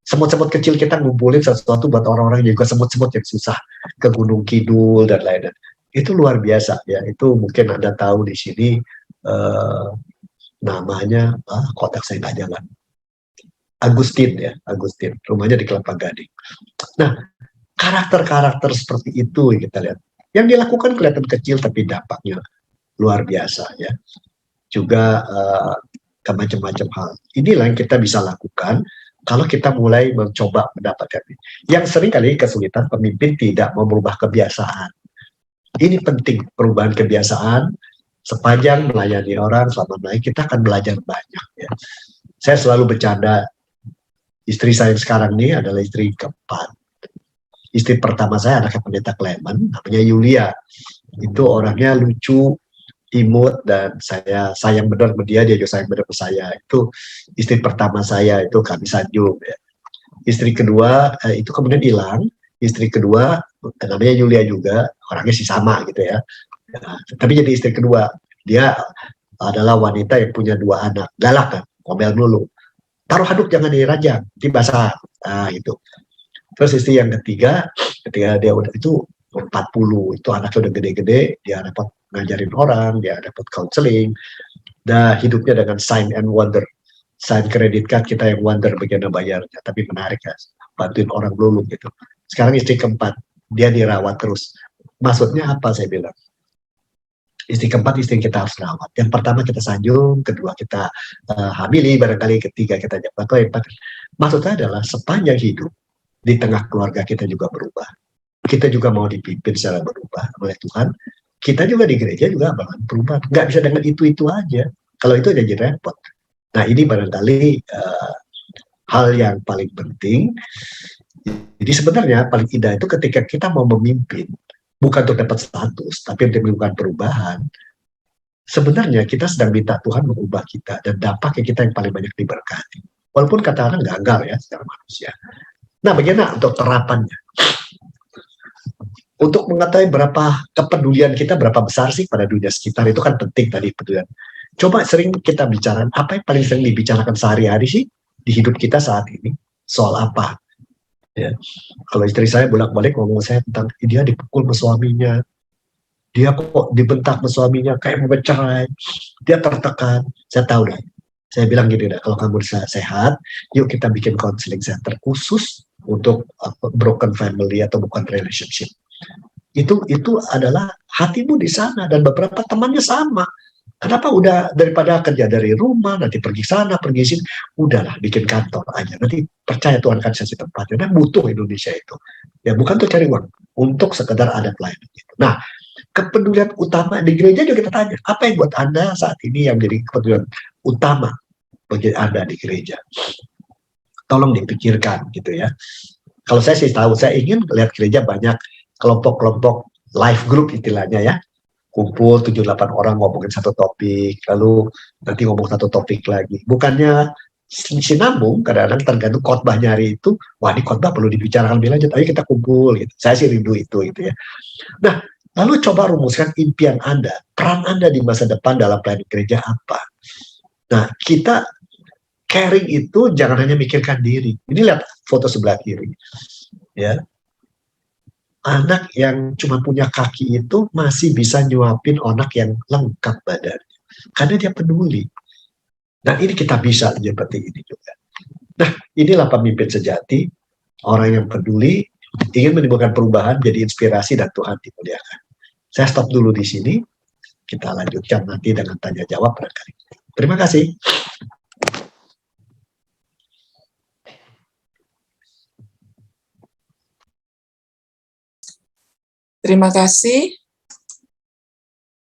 Semut-semut kecil kita ngumpulin sesuatu buat orang-orang yang juga semut-semut yang susah ke Gunung Kidul dan lain-lain. Itu luar biasa ya. Itu mungkin Anda tahu di sini namanya kotak saya nggak jalan. Agustin ya, Agustin. Rumahnya di Kelapa Gading. Nah, karakter-karakter seperti itu yang kita lihat. Yang dilakukan kelihatan kecil tapi dampaknya luar biasa ya. Juga ke macam-macam hal. Inilah yang kita bisa lakukan kalau kita mulai mencoba mendapatkan ini. Yang sering kali kesulitan pemimpin tidak mau merubah kebiasaan. Ini penting, perubahan kebiasaan. Sepanjang melayani orang, selama melayani, kita akan belajar banyak. Ya. Saya selalu bercanda, istri saya sekarang ini adalah istri keempat. Istri pertama saya anaknya pendeta Clement, namanya Yulia. Itu orangnya lucu, imut, dan saya sayang benar sama dia juga sayang benar sama saya. Itu istri pertama saya, itu Kami Sanjung. Ya. Istri kedua, itu kemudian hilang. Istri kedua, namanya Yulia juga, orangnya sih sama gitu ya. Tapi jadi istri kedua, dia adalah wanita yang punya 2 anak, galak kan, ngomel dulu. Taruh handuk jangan dirajang, nanti basah. Nah, itu. Terus istri yang ketiga, ketika dia udah itu 40, itu anaknya udah gede-gede, dia dapat ngajarin orang, dia dapat counseling, dan hidupnya dengan sign and wonder. Sign credit card kita yang wonder bagaimana bayarnya, tapi menarik ya, bantuin orang dulu gitu. Sekarang istri keempat, dia dirawat terus. Maksudnya apa saya bilang? Istri keempat, istri kita harus rawat. Yang pertama kita sanjung, kedua kita hamili, barangkali ketiga kita jabat. Maksudnya adalah sepanjang hidup, di tengah keluarga kita juga berubah. Kita juga mau dipimpin secara berubah oleh Tuhan. Kita juga di gereja juga akan berubah. Nggak bisa dengan itu-itu aja. Kalau itu jadi repot. Nah ini barangkali hal yang paling penting. Jadi sebenarnya paling indah itu ketika kita mau memimpin, bukan untuk dapat status, tapi untuk melakukan perubahan. Sebenarnya kita sedang minta Tuhan mengubah kita, dan dampaknya kita yang paling banyak diberkati. Walaupun kata orang gagal ya secara manusia. Nah bagaimana untuk terapannya? Untuk mengetahui berapa kepedulian kita, berapa besar sih pada dunia sekitar, itu kan penting tadi pedulian. Coba sering kita bicara, apa yang paling sering dibicarakan sehari-hari sih di hidup kita saat ini? Soal apa? Ya. Kalau istri saya bolak-balik ngomong saya tentang dia dipukul sama suaminya, dia kok dibentak sama suaminya kayak mau bercerai, dia tertekan. Saya tahu dah. Saya bilang gini dah, kalau kamu bisa sehat, yuk kita bikin counseling center khusus untuk broken family atau bukan relationship. Itu adalah hatimu di sana dan beberapa temannya sama. Kenapa udah daripada kerja dari rumah, nanti pergi sana, pergi sini, udahlah bikin kantor aja. Nanti percaya Tuhan akan kasih tempatnya. Dan butuh Indonesia itu. Ya bukan untuk cari uang, untuk sekedar ada pelayanan. Gitu. Nah, kepedulian utama di gereja juga kita tanya, apa yang buat Anda saat ini yang menjadi kepedulian utama bagi Anda di gereja? Tolong dipikirkan gitu ya. Kalau saya sih tahu, saya ingin lihat gereja banyak kelompok-kelompok life group istilahnya ya. Kumpul 7-8 orang ngomongin satu topik, lalu nanti ngomong satu topik lagi. Bukannya sinambung, kadang-kadang tergantung khotbahnya hari itu, wah ini khotbah perlu dibicarakan lebih lanjut, ayo kita kumpul gitu. Saya sih rindu itu gitu ya. Nah, lalu coba rumuskan impian Anda, peran Anda di masa depan dalam pelayanan gereja apa? Nah, kita caring itu jangan hanya mikirkan diri. Ini lihat foto sebelah kiri. Ya. Anak yang cuma punya kaki itu masih bisa nyuapin anak yang lengkap badannya. Karena dia peduli. Nah, ini kita bisa seperti ini juga. Nah, inilah pemimpin sejati, orang yang peduli, ingin menimbulkan perubahan, jadi inspirasi dan Tuhan dimuliakan. Saya stop dulu di sini. Kita lanjutkan nanti dengan tanya jawab barangkali. Terima kasih. Terima kasih.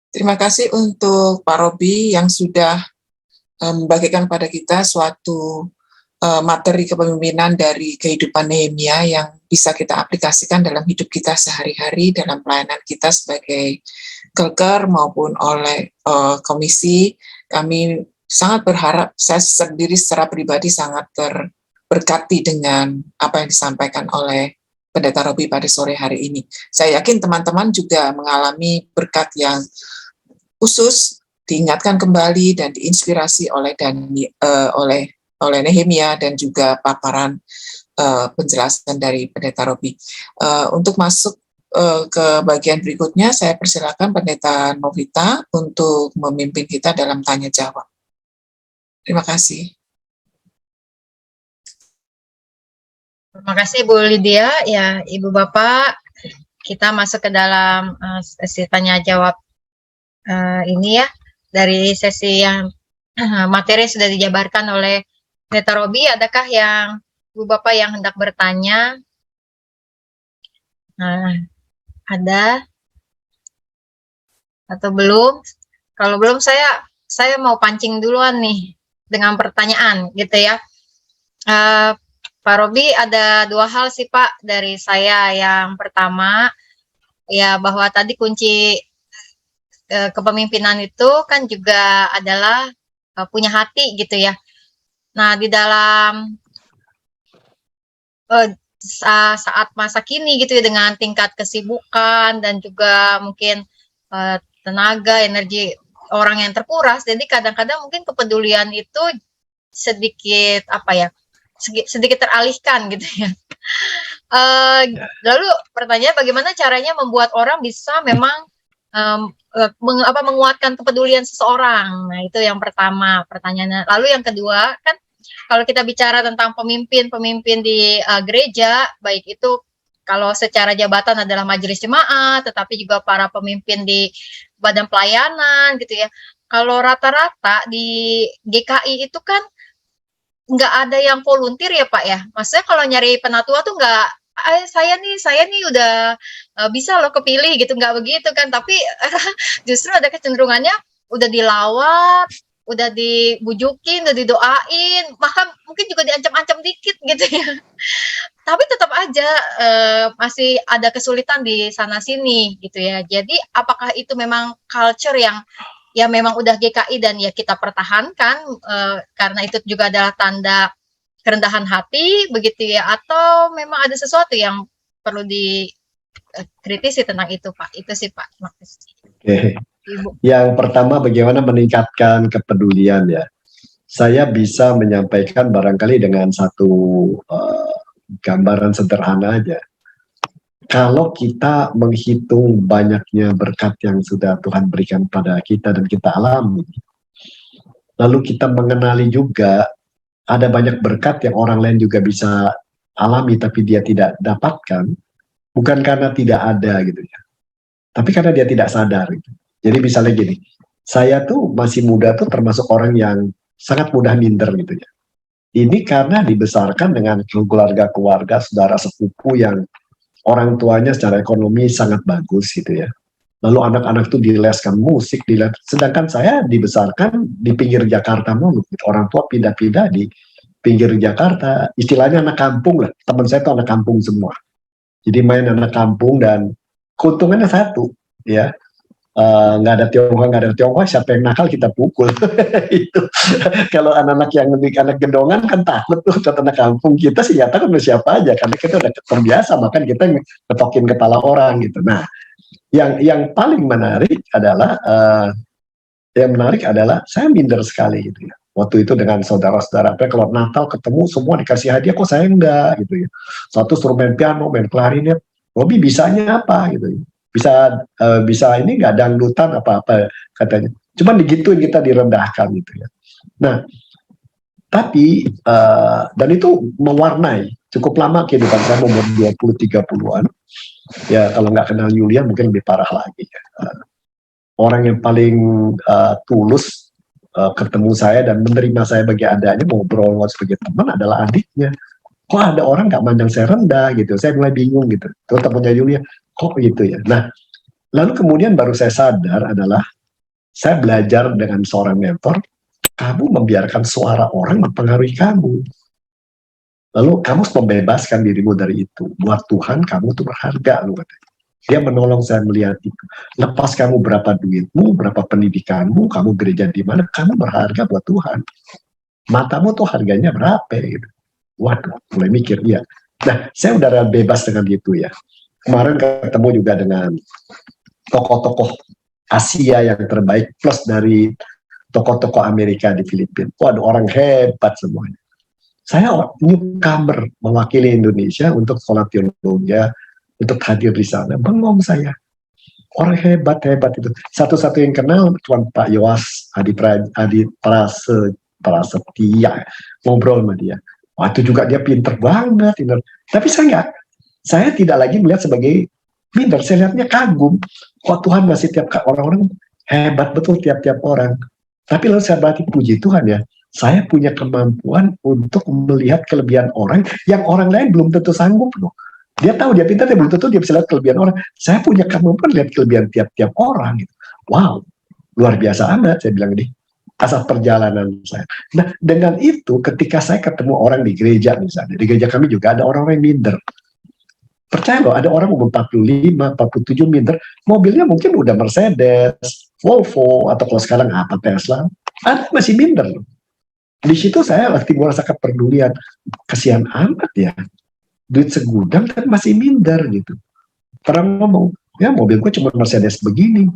Terima kasih untuk Pak Robi yang sudah membagikan pada kita suatu materi kepemimpinan dari kehidupan Nehemia yang bisa kita aplikasikan dalam hidup kita sehari-hari, dalam pelayanan kita sebagai Kelker maupun oleh komisi. Kami sangat berharap, saya sendiri secara pribadi sangat terberkati dengan apa yang disampaikan oleh Pendeta Robi pada sore hari ini. Saya yakin teman-teman juga mengalami berkat yang khusus, diingatkan kembali dan diinspirasi oleh Nehemia dan juga paparan penjelasan dari Pendeta Robi. Untuk masuk ke bagian berikutnya, saya persilakan Pendeta Novita untuk memimpin kita dalam tanya jawab. Terima kasih. Terima kasih Bu Lydia, ya Ibu Bapak, kita masuk ke dalam sesi tanya jawab ini ya, dari sesi yang materi sudah dijabarkan oleh Pendeta Robi. Adakah yang Ibu Bapak yang hendak bertanya? Ada atau belum? Kalau belum saya mau pancing duluan nih dengan pertanyaan gitu ya. Pak Robi, ada dua hal sih Pak dari saya. Yang pertama, ya bahwa tadi kunci kepemimpinan itu kan juga adalah punya hati gitu ya. Nah, di dalam saat masa kini gitu ya, dengan tingkat kesibukan dan juga mungkin tenaga, energi orang yang terkuras, jadi kadang-kadang mungkin kepedulian itu sedikit sedikit teralihkan gitu ya. Lalu pertanyaan, bagaimana caranya membuat orang bisa memang menguatkan kepedulian seseorang? Nah, itu yang pertama pertanyaannya. Lalu yang kedua, kan kalau kita bicara tentang pemimpin di gereja, baik itu kalau secara jabatan adalah majelis jemaat, tetapi juga para pemimpin di badan pelayanan gitu ya. Kalau rata-rata di GKI itu kan nggak ada yang volunteer ya Pak ya. Maksudnya kalau nyari penatua tuh nggak, saya nih udah bisa loh kepilih gitu, nggak begitu kan. Tapi justru ada kecenderungannya udah dilawat, udah dibujukin, udah didoain, bahkan mungkin juga diancam-ancam dikit gitu ya. Tapi tetap aja masih ada kesulitan di sana sini gitu ya. Jadi apakah itu memang culture yang ya memang udah GKI dan ya kita pertahankan karena itu juga adalah tanda kerendahan hati begitu ya, atau memang ada sesuatu yang perlu dikritisi tentang itu Pak? Itu sih Pak. Makasih. Oke. Yang pertama, bagaimana meningkatkan kepedulian ya. Saya bisa menyampaikan barangkali dengan satu gambaran sederhana aja. kalau kita menghitung banyaknya berkat yang sudah Tuhan berikan pada kita dan kita alami, lalu kita mengenali juga ada banyak berkat yang orang lain juga bisa alami tapi dia tidak dapatkan, bukan karena tidak ada gitu ya, tapi karena dia tidak sadar gitu. Jadi misalnya gini, saya tuh masih muda tuh termasuk orang yang sangat mudah minder gitu ya. Ini karena dibesarkan dengan keluarga-keluarga, saudara sepupu yang orang tuanya secara ekonomi sangat bagus gitu ya. Lalu anak-anak tuh dileskan musik, sedangkan saya dibesarkan di pinggir Jakarta mulu. Gitu. Orang tua pindah-pindah di pinggir Jakarta, istilahnya anak kampung lah. Teman saya tuh anak kampung semua. Jadi main anak kampung dan keuntungannya satu, ya. Nggak ada Tionghoa, siapa yang nakal kita pukul. Itu kalau anak-anak yang anak gendongan kan takut tuh kata anak kampung, kita sih nyata kan siapa aja karena kita udah terbiasa, makan kita ngetokin kepala orang gitu. Nah, yang paling menarik adalah saya minder sekali gitu ya. Waktu itu dengan saudara-saudara, kalau Natal ketemu semua dikasih hadiah, kok saya enggak gitu ya. Satu suruh main piano, main klarinet, Robi bisanya apa gitu ya. Bisa ini nggak dangdutan apa-apa katanya. Cuman digituin kita direndahkan gitu ya. Nah, tapi dan itu mewarnai cukup lama kehidupan saya umur 20-30-an. Ya kalau nggak kenal Yulia mungkin lebih parah lagi. Ya. Orang yang paling tulus ketemu saya dan menerima saya bagi adanya, ngobrol sebagai teman adalah adiknya. Kok ada orang nggak mandang saya rendah gitu. Saya mulai bingung gitu. Terus temannya Yulia, kok gitu ya. Nah, lalu kemudian baru saya sadar adalah saya belajar dengan seorang mentor, kamu membiarkan suara orang mempengaruhi kamu. Lalu kamu harus membebaskan dirimu dari itu. Buat Tuhan kamu tuh berharga. Dia menolong saya melihat itu. Lepas kamu berapa duitmu, berapa pendidikanmu, kamu gereja di mana, kamu berharga buat Tuhan. Matamu tuh harganya berapa gitu. Waduh, mulai mikir dia. Nah, saya udah bebas dengan itu ya. Kemarin ketemu juga dengan tokoh-tokoh Asia yang terbaik plus dari tokoh-tokoh Amerika di Filipina. Waduh, orang hebat semuanya. Saya newcomer mewakili Indonesia untuk sekolah teologi, untuk hadir di sana. Bengong saya. Orang hebat-hebat itu. Satu-satu yang kenal cuma Pak Yoas Adi Prasetya. Ngobrol sama dia. Wah, itu juga dia pinter banget. Tapi saya tidak lagi melihat sebagai minder. Saya lihatnya kagum. Kok Tuhan masih tiap orang-orang hebat betul tiap-tiap orang. Tapi lalu saya berarti puji Tuhan ya. Saya punya kemampuan untuk melihat kelebihan orang yang orang lain belum tentu sanggup loh. Dia tahu dia pintar, dia belum tentu dia bisa lihat kelebihan orang. Saya punya kemampuan lihat kelebihan tiap-tiap orang. Gitu. Wow, luar biasa amat saya bilang ini. Asal perjalanan saya. Nah, dengan itu ketika saya ketemu orang di gereja misalnya, di gereja kami juga ada orang-orang yang minder. Percaya loh, ada orang umur 45, 47 minder, mobilnya mungkin udah Mercedes, Volvo, atau kalau sekarang apa Tesla, ada masih minder loh. Di situ saya lagi merasa kepedulian, kasihan amat ya, duit segudang kan masih minder gitu. Orang ngomong, ya mobil gue cuma Mercedes begini.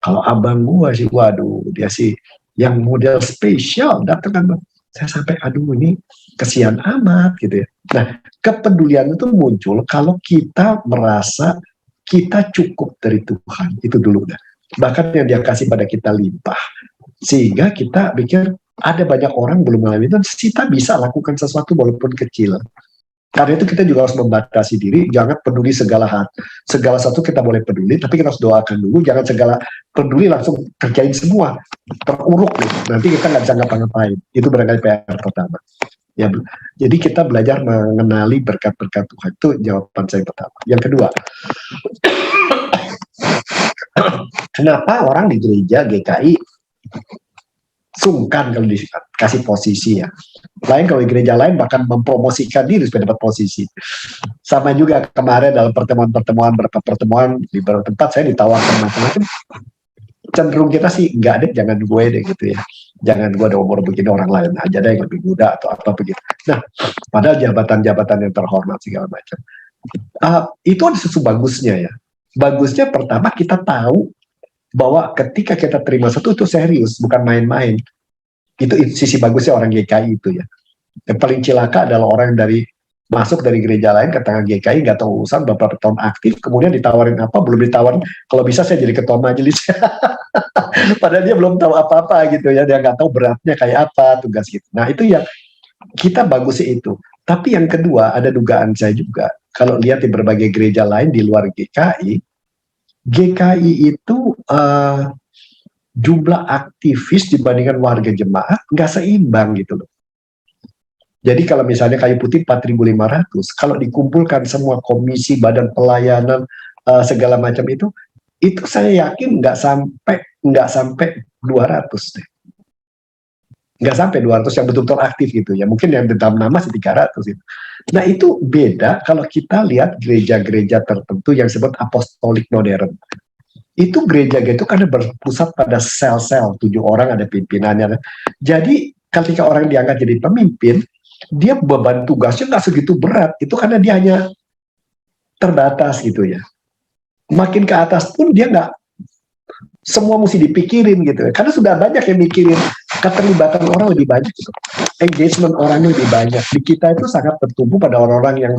Kalau abang gue sih, waduh, dia sih yang model spesial datang kan, saya sampai aduh ini kesian amat gitu ya. Nah, kepedulian itu muncul kalau kita merasa kita cukup dari Tuhan, itu dulu dah. Bahkan yang dia kasih pada kita limpah, sehingga kita pikir ada banyak orang belum mengalami itu, kita bisa lakukan sesuatu walaupun kecil. Karena itu kita juga harus membatasi diri, jangan peduli segala hal. Segala satu kita boleh peduli, tapi kita harus doakan dulu, jangan segala peduli langsung kerjain semua, teruruk gitu. Nanti kita nggak bisa ngapa-ngapain. Itu barangkali PR pertama. Ya, jadi kita belajar mengenali berkat-berkat Tuhan. Itu jawaban saya pertama. Yang kedua, kenapa orang di gereja GKI sungkan kalau dikasih posisi ya. Lain kalau di gereja lain bahkan mempromosikan diri supaya dapat posisi. Sama juga kemarin dalam beberapa pertemuan di beberapa tempat saya ditawarkan macam-macam. Cenderung kita sih enggak deh, jangan gue deh gitu ya. Jangan gue ada umur begini, orang lain aja deh yang lebih muda atau apa begitu. Nah, padahal jabatan-jabatan yang terhormat segala macam. Itu ada sesuatu bagusnya ya. Bagusnya pertama kita tahu bahwa ketika kita terima satu itu serius, bukan main-main. Itu sisi bagusnya orang GKI itu ya. Yang paling cilaka adalah orang dari masuk dari gereja lain ke tengah GKI, nggak tahu urusan, beberapa tahun aktif, kemudian ditawarin apa, belum ditawarin, kalau bisa saya jadi ketua majelis. Padahal dia belum tahu apa-apa gitu ya, dia nggak tahu beratnya kayak apa tugas gitu. Nah itu yang kita bagus sih itu. Tapi yang kedua, ada dugaan saya juga, kalau lihat di berbagai gereja lain di luar GKI, GKI itu jumlah aktivis dibandingkan warga jemaat nggak seimbang gitu loh. Jadi kalau misalnya Kayu Putih 4.500, kalau dikumpulkan semua komisi, badan pelayanan, segala macam itu saya yakin nggak sampai 200 deh. Nggak sampai 200 yang betul-betul aktif gitu ya. Mungkin yang dalam nama sih 300 itu. Nah itu beda kalau kita lihat gereja-gereja tertentu yang disebut apostolik modern. Itu gereja gitu karena berpusat pada sel-sel, 7 orang ada pimpinannya. Jadi ketika orang diangkat jadi pemimpin, dia beban tugasnya nggak segitu berat. Itu karena dia hanya terbatas gitu ya. Makin ke atas pun dia nggak semua mesti dipikirin gitu ya. Karena sudah banyak yang mikirin, keterlibatan orang lebih banyak gitu. Engagement orangnya lebih banyak. Di kita itu sangat tertumpu pada orang-orang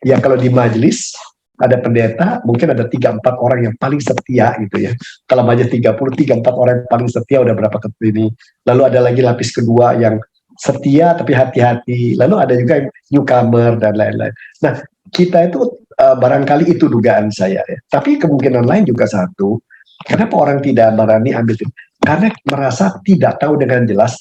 yang kalau di majelis ada pendeta, mungkin ada 3-4 orang yang paling setia gitu ya. Kalau majelis 30, 3-4 orang yang paling setia udah berapa ini. Lalu ada lagi lapis kedua yang setia tapi hati-hati. Lalu ada juga yang newcomer dan lain-lain. Nah, kita itu barangkali itu dugaan saya ya. Tapi kemungkinan lain juga satu, kenapa orang tidak berani ambil itu? Karena merasa tidak tahu dengan jelas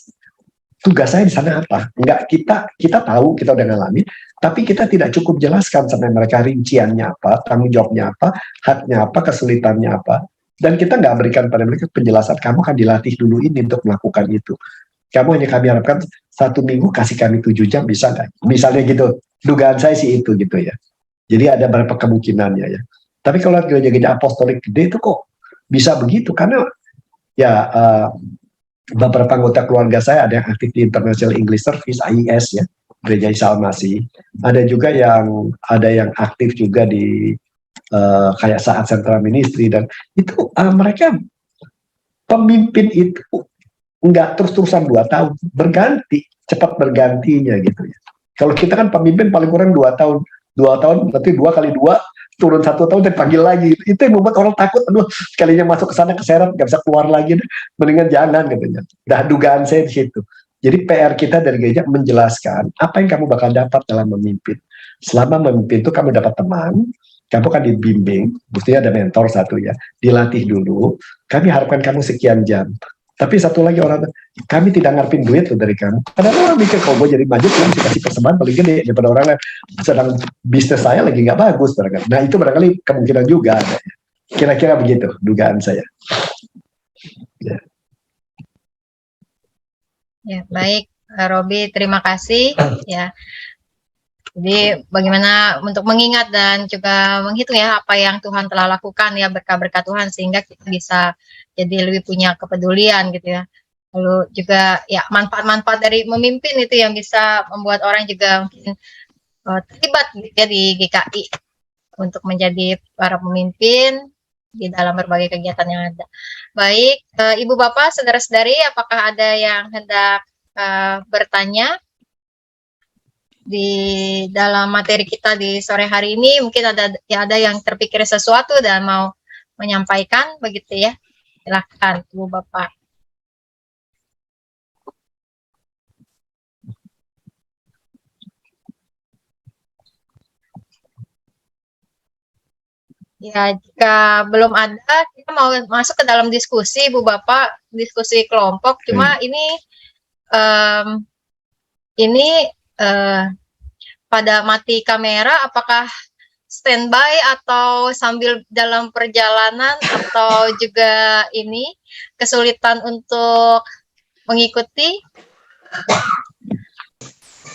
tugas saya di sana apa. Enggak, kita tahu, kita udah ngalami, tapi kita tidak cukup jelaskan sampai mereka rinciannya apa, tanggung jawabnya apa, haknya apa, kesulitannya apa. Dan kita nggak berikan pada mereka penjelasan, kamu akan dilatih dulu ini untuk melakukan itu. Kamu hanya kami harapkan 1 minggu kasih kami 7 jam, bisa nggak? Misalnya gitu, dugaan saya sih itu gitu ya. Jadi ada beberapa kemungkinannya ya. Tapi kalau gereja-gereja apostolik gede itu kok bisa begitu? Karena ya beberapa anggota keluarga saya ada yang aktif di International English Service (IES) ya, gereja Isa Al-Masih. Ada juga yang aktif juga di kayak Saat Central Ministry, dan itu mereka pemimpin itu nggak terus-terusan 2 tahun, berganti, cepat bergantinya gitu ya. Kalau kita kan pemimpin paling kurang 2 tahun, 2 tahun berarti 2 kali 2 turun 1 tahun dan panggil lagi. Itu yang membuat orang takut, aduh sekalinya masuk ke sana keseret nggak bisa keluar lagi, mendingan jangan katanya. Nah dugaan saya di situ. Jadi PR kita dari gereja menjelaskan apa yang kamu bakal dapat dalam memimpin. Selama memimpin itu kamu dapat teman, kamu kan dibimbing, mestinya ada mentor satu ya, dilatih dulu. Kami harapkan kamu sekian jam. Tapi satu lagi orang, kami tidak ngarepin duit loh dari kamu. Kadang orang mikir kalau gue jadi maju, kan kasih persembahan paling gede daripada orang lain. Sedang bisnis saya lagi nggak bagus barangkali. Nah itu barangkali kemungkinan juga ada. Kira-kira begitu dugaan saya. Ya, Ya, baik, Robi, terima kasih. Ya, jadi bagaimana untuk mengingat dan juga menghitung ya apa yang Tuhan telah lakukan ya, berkah-berkah Tuhan, sehingga kita bisa jadi lebih punya kepedulian gitu ya. Lalu juga ya manfaat-manfaat dari memimpin itu yang bisa membuat orang juga mungkin terlibat gitu ya di GKI untuk menjadi para pemimpin di dalam berbagai kegiatan yang ada. Baik, Ibu Bapak, saudara-saudari, apakah ada yang hendak bertanya di dalam materi kita di sore hari ini? Mungkin ada yang terpikir sesuatu dan mau menyampaikan begitu ya. Silakan, Ibu Bapak. Ya, jika belum ada, kita mau masuk ke dalam diskusi, Bu Bapak, diskusi kelompok. Cuma ini pada mati kamera, apakah standby atau sambil dalam perjalanan, atau juga ini kesulitan untuk mengikuti?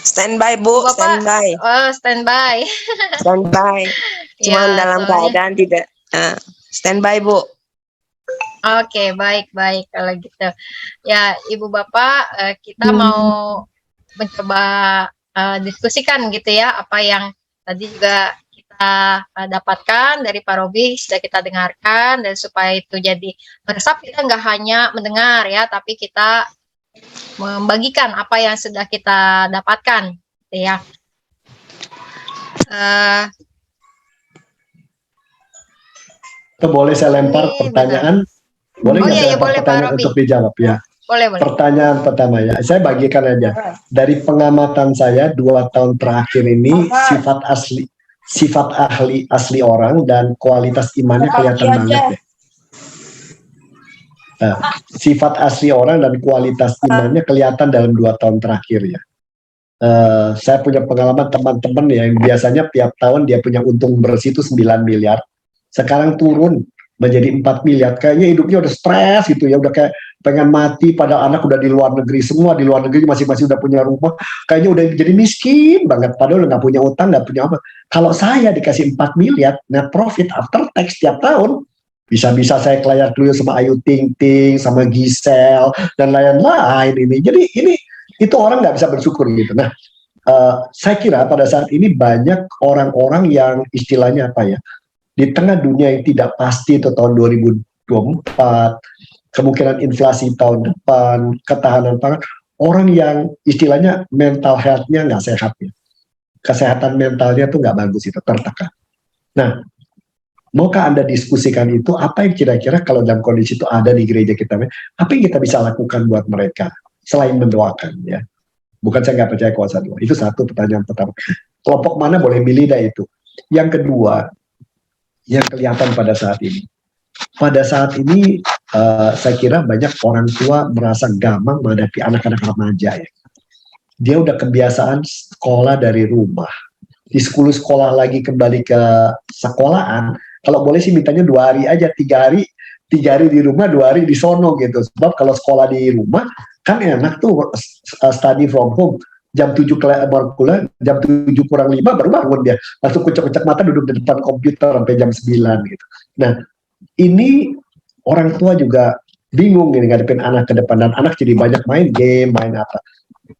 Standby, Bu, Bapak, standby. Oh, standby. Standby. Cuman Ya, dalam soalnya keadaan tidak standby, Bu. Oke, baik kalau gitu. Ya, Ibu Bapak, kita mau mencoba diskusikan gitu ya, apa yang tadi juga kita dapatkan dari Pak Robi, sudah kita dengarkan, dan supaya itu jadi meresap, kita nggak hanya mendengar ya, tapi kita membagikan apa yang sudah kita dapatkan gitu ya. Atau boleh saya lempar Ini pertanyaan? Boleh Oh nggak iya, saya iya, lempar boleh, Pak pertanyaan Robi. untuk dijawab ya? Boleh. Pertanyaan pertama ya, saya bagikan aja. Dari pengamatan saya 2 tahun terakhir ini sifat asli orang dan kualitas imannya kelihatan banget deh. Nah, sifat asli orang dan kualitas imannya kelihatan dalam 2 tahun terakhir ya. Saya punya pengalaman teman-teman ya, yang biasanya tiap tahun dia punya untung bersih itu 9 miliar. Sekarang turun menjadi 4 miliar. Kayaknya hidupnya udah stres gitu ya, udah kayak pengen mati, padahal anak udah di luar negeri semua, di luar negeri masing-masing udah punya rumah, kayaknya udah jadi miskin banget, padahal nggak punya utang, nggak punya apa. Kalau saya dikasih 4 miliar net profit after tax tiap tahun, bisa-bisa saya kelayar keluyur sama Ayu Ting Ting, sama Gisel, dan lain-lain ini. Jadi ini itu orang nggak bisa bersyukur gitu. Nah, saya kira pada saat ini banyak orang-orang yang istilahnya apa ya, di tengah dunia yang tidak pasti itu tahun 2024, kemungkinan inflasi tahun depan, ketahanan pangan, orang yang istilahnya mental health-nya nggak sehat ya. Kesehatan mentalnya tuh nggak bagus, itu tertekan. Nah, maukah Anda diskusikan itu, apa yang kira-kira kalau dalam kondisi itu ada di gereja kita, apa yang kita bisa lakukan buat mereka selain mendoakan ya. Bukan saya nggak percaya kuasa doa. Itu satu pertanyaan pertama. Kelompok mana boleh milih dah itu. Yang kedua, yang kelihatan pada saat ini. Pada saat ini saya kira banyak orang tua merasa gampang menghadapi anak-anak remaja ya. Dia udah kebiasaan sekolah dari rumah. Di sekolah lagi kembali ke sekolahan, kalau boleh sih mintanya 2 hari aja, 3 hari di rumah, 2 hari di sono gitu. Sebab kalau sekolah di rumah kan enak tuh, study from home. Jam 7 baru kuliah, jam 7 kurang 5 baru bangun dia. Langsung kucek-kucek mata duduk di depan komputer sampai jam 9 gitu. Nah, ini orang tua juga bingung ini ngadepin anak ke depan, dan anak jadi banyak main game, main apa.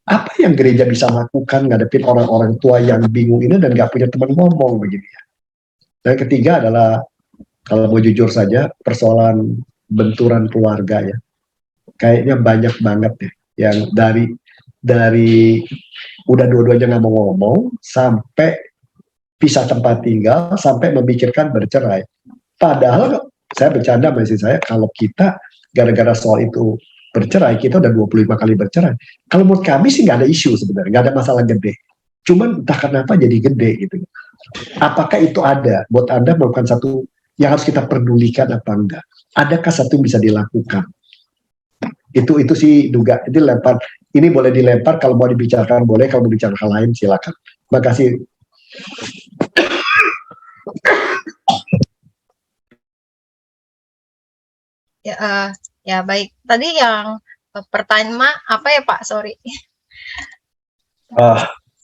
Apa yang gereja bisa lakukan ngadepin orang-orang tua yang bingung ini dan gak punya teman ngomong begini ya. Dan ketiga adalah, kalau mau jujur saja, persoalan benturan keluarga ya. Kayaknya banyak banget ya, yang dari udah dua-duanya nggak mau ngomong, sampai pisah tempat tinggal, sampai memikirkan bercerai. Padahal saya bercanda sama istri saya, kalau kita gara-gara soal itu bercerai, kita udah 25 kali bercerai. Kalau menurut kami sih nggak ada isu sebenarnya, nggak ada masalah gede. Cuman entah kenapa jadi gede gitu. Apakah itu ada buat Anda merupakan satu yang harus kita pedulikan apa enggak? Adakah satu yang bisa dilakukan? Itu sih duga. Itu lempar. Ini boleh dilempar, kalau mau dibicarakan boleh, kalau mau bicara hal lain silakan. Terima kasih. Ya baik. Tadi yang pertama apa ya Pak? Sorry.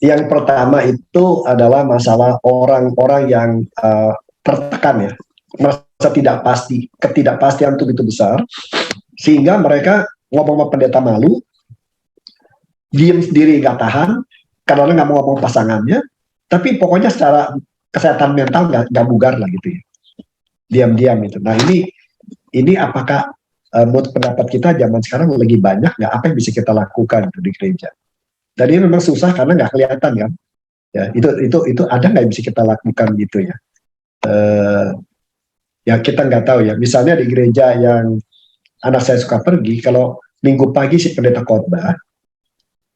Yang pertama itu adalah masalah orang-orang yang tertekan ya, merasa tidak pasti, ketidakpastian itu besar, sehingga mereka ngomong sama pendeta malu, diem sendiri nggak tahan, karena nggak mau ngomong pasangannya, tapi pokoknya secara kesehatan mental nggak bugar lah gitu ya, diam-diam itu. Nah ini apakah menurut pendapat kita zaman sekarang lagi banyak nggak, apa yang bisa kita lakukan di gereja? Dan ini memang susah karena nggak kelihatan kan, ya itu ada nggak yang bisa kita lakukan gitu ya? Ya kita nggak tahu ya. Misalnya di gereja yang anak saya suka pergi, kalau minggu pagi si pendeta khotbah,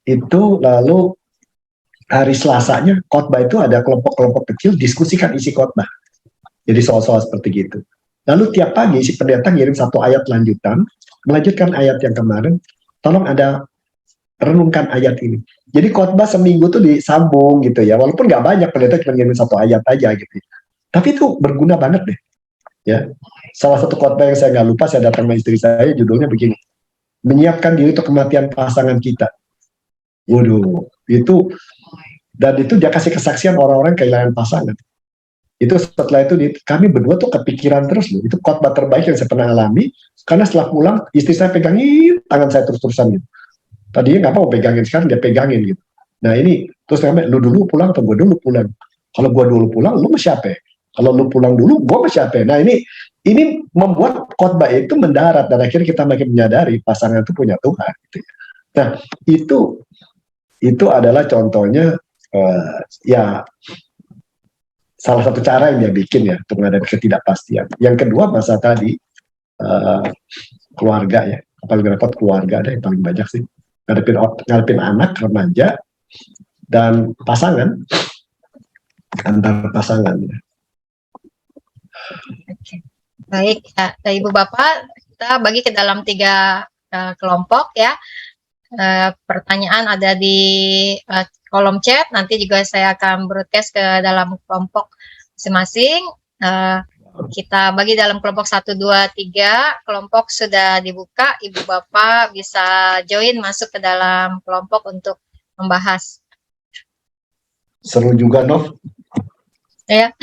itu lalu hari Selasanya khotbah itu ada kelompok-kelompok kecil diskusikan isi khotbah. Jadi soal-soal seperti gitu. Lalu tiap pagi si pendeta ngirim satu ayat lanjutan, melanjutkan ayat yang kemarin, tolong ada renungkan ayat ini. Jadi khotbah seminggu tuh disambung gitu ya, walaupun nggak banyak, pendeta cuma ngirim satu ayat aja gitu. Tapi itu berguna banget deh. Ya, salah satu khotbah yang saya nggak lupa, saya datang sama istri saya, judulnya begini: menyiapkan diri untuk kematian pasangan kita. Waduh, itu dia kasih kesaksian orang-orang kehilangan pasangan. Itu setelah itu kami berdua tuh kepikiran terus loh. Itu khotbah terbaik yang saya pernah alami, karena setelah pulang istri saya pegangin tangan saya terus-terusan gitu. Tadinya nggak mau pegangin, sekarang dia pegangin gitu. Nah ini terus namanya, lu dulu pulang atau gue dulu pulang? Kalau gue dulu pulang, lu sama siapa? Kalau lu pulang dulu, gue sama siapa? Nah ini membuat khotbah itu mendarat, dan akhirnya kita makin menyadari pasangan itu punya Tuhan. Gitu. Nah itu adalah contohnya ya salah satu cara yang dia bikin ya untuk menghadapi ketidakpastian. Yang kedua masa tadi keluarga ya, paling repot keluarga ada yang paling banyak sih, ngadepin anak remaja dan pasangan, antar pasangan. Baik, ya, Ibu Bapak, kita bagi ke dalam 3 kelompok ya. Pertanyaan ada di kolom chat, nanti juga saya akan broadcast ke dalam kelompok masing-masing. Kita bagi dalam kelompok 1, 2, 3, kelompok sudah dibuka, Ibu Bapak bisa join masuk ke dalam kelompok untuk membahas. Seru juga, Nov. Ya,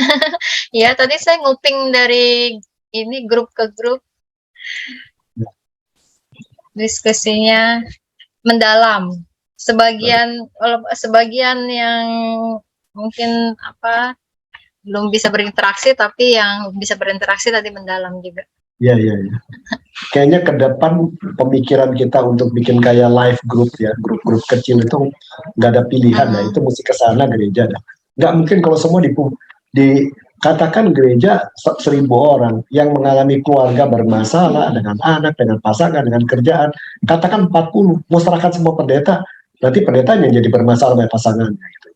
ya tadi saya nguping dari ini grup ke grup, diskusinya mendalam. Sebagian yang mungkin belum bisa berinteraksi, tapi yang bisa berinteraksi tadi mendalam juga. Iya. Kayaknya ke depan pemikiran kita untuk bikin kayak live group ya, grup-grup kecil itu nggak ada pilihan ya, itu mesti ke sana gereja dah. Nggak mungkin kalau semua dikatakan gereja 1.000 orang yang mengalami keluarga bermasalah dengan anak, dengan pasangan, dengan kerjaan, katakan 40, mau serahkan semua pendeta, berarti pendetanya yang jadi bermasalah dengan pasangannya gitu.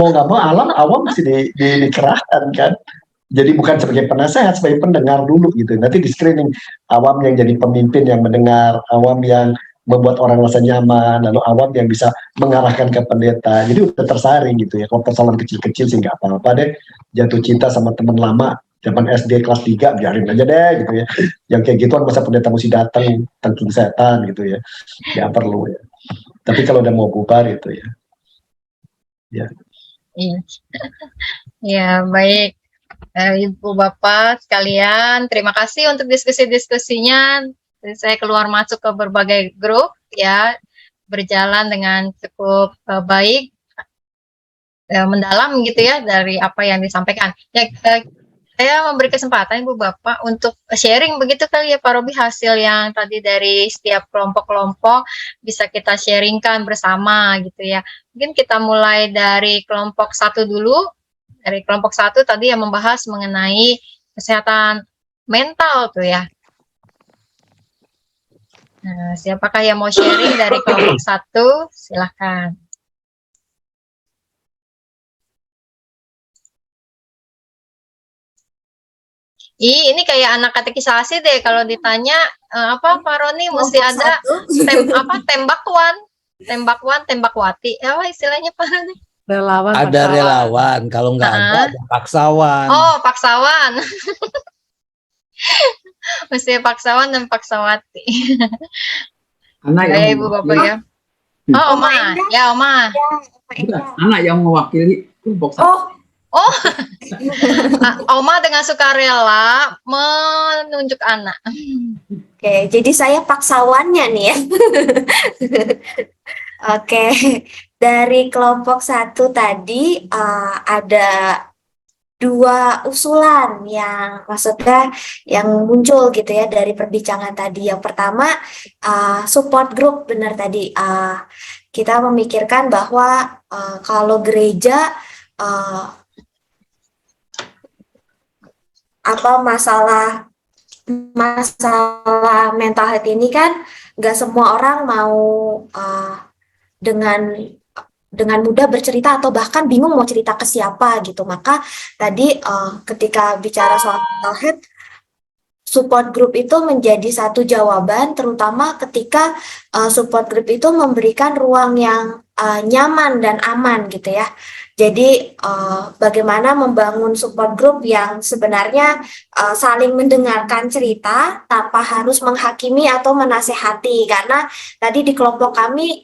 Mau nggak mau awam mesti dikerahkan kan. Jadi bukan sebagai penasehat, sebagai pendengar dulu gitu. Nanti di screening awam yang jadi pemimpin yang mendengar, awam yang membuat orang rasa nyaman, lalu awam yang bisa mengarahkan ke pendeta. Jadi udah tersaring gitu ya. Kalau persoalan kecil-kecil sih nggak apa-apa deh. Jatuh cinta sama teman lama zaman SD kelas 3 biarin aja deh gitu ya. Yang kayak gituan masa pendeta mesti datang tangking setan gitu ya. Ya perlu ya. Tapi kalau udah mau bubar itu ya. Ya. Ya, baik. Ibu Bapak sekalian, terima kasih untuk diskusi-diskusinya. Saya keluar masuk ke berbagai grup ya, berjalan dengan cukup baik, mendalam gitu ya dari apa yang disampaikan. Ya, saya memberi kesempatan Ibu Bapak untuk sharing begitu kali ya Pak Robi, hasil yang tadi dari setiap kelompok-kelompok bisa kita sharingkan bersama gitu ya. Mungkin kita mulai dari kelompok 1 dulu. Dari kelompok 1 tadi yang membahas mengenai kesehatan mental tuh ya. Nah, siapakah yang mau sharing dari kelompok 1? Silahkan. Ini kayak anak katekisasi deh kalau ditanya Pak Roni mesti ada tembakwati. Apa istilahnya Pak Roni? Relawan. Ada relawan, kalau nggak ada paksawan. Oh, paksawan. Mesti paksawan dan paksawati. Anak yang Ibu Bapak ya. Oh, Oma. Ya, Oma. Anak yang mewakili kelompok 1. Oh. Oma dengan sukarela menunjuk anak. Oke, jadi saya paksawannya nih ya. Oke, dari kelompok 1 tadi ada 2 usulan yang maksudnya yang muncul gitu ya dari perbincangan tadi. Yang pertama support group, benar tadi kita memikirkan bahwa kalau gereja masalah mental health ini kan nggak semua orang mau dengan mudah bercerita atau bahkan bingung mau cerita ke siapa gitu. Maka tadi ketika bicara soal mental health, support group itu menjadi satu jawaban, terutama ketika support group itu memberikan ruang yang nyaman dan aman gitu ya. Jadi bagaimana membangun support group yang sebenarnya saling mendengarkan cerita tanpa harus menghakimi atau menasehati. Karena tadi di kelompok kami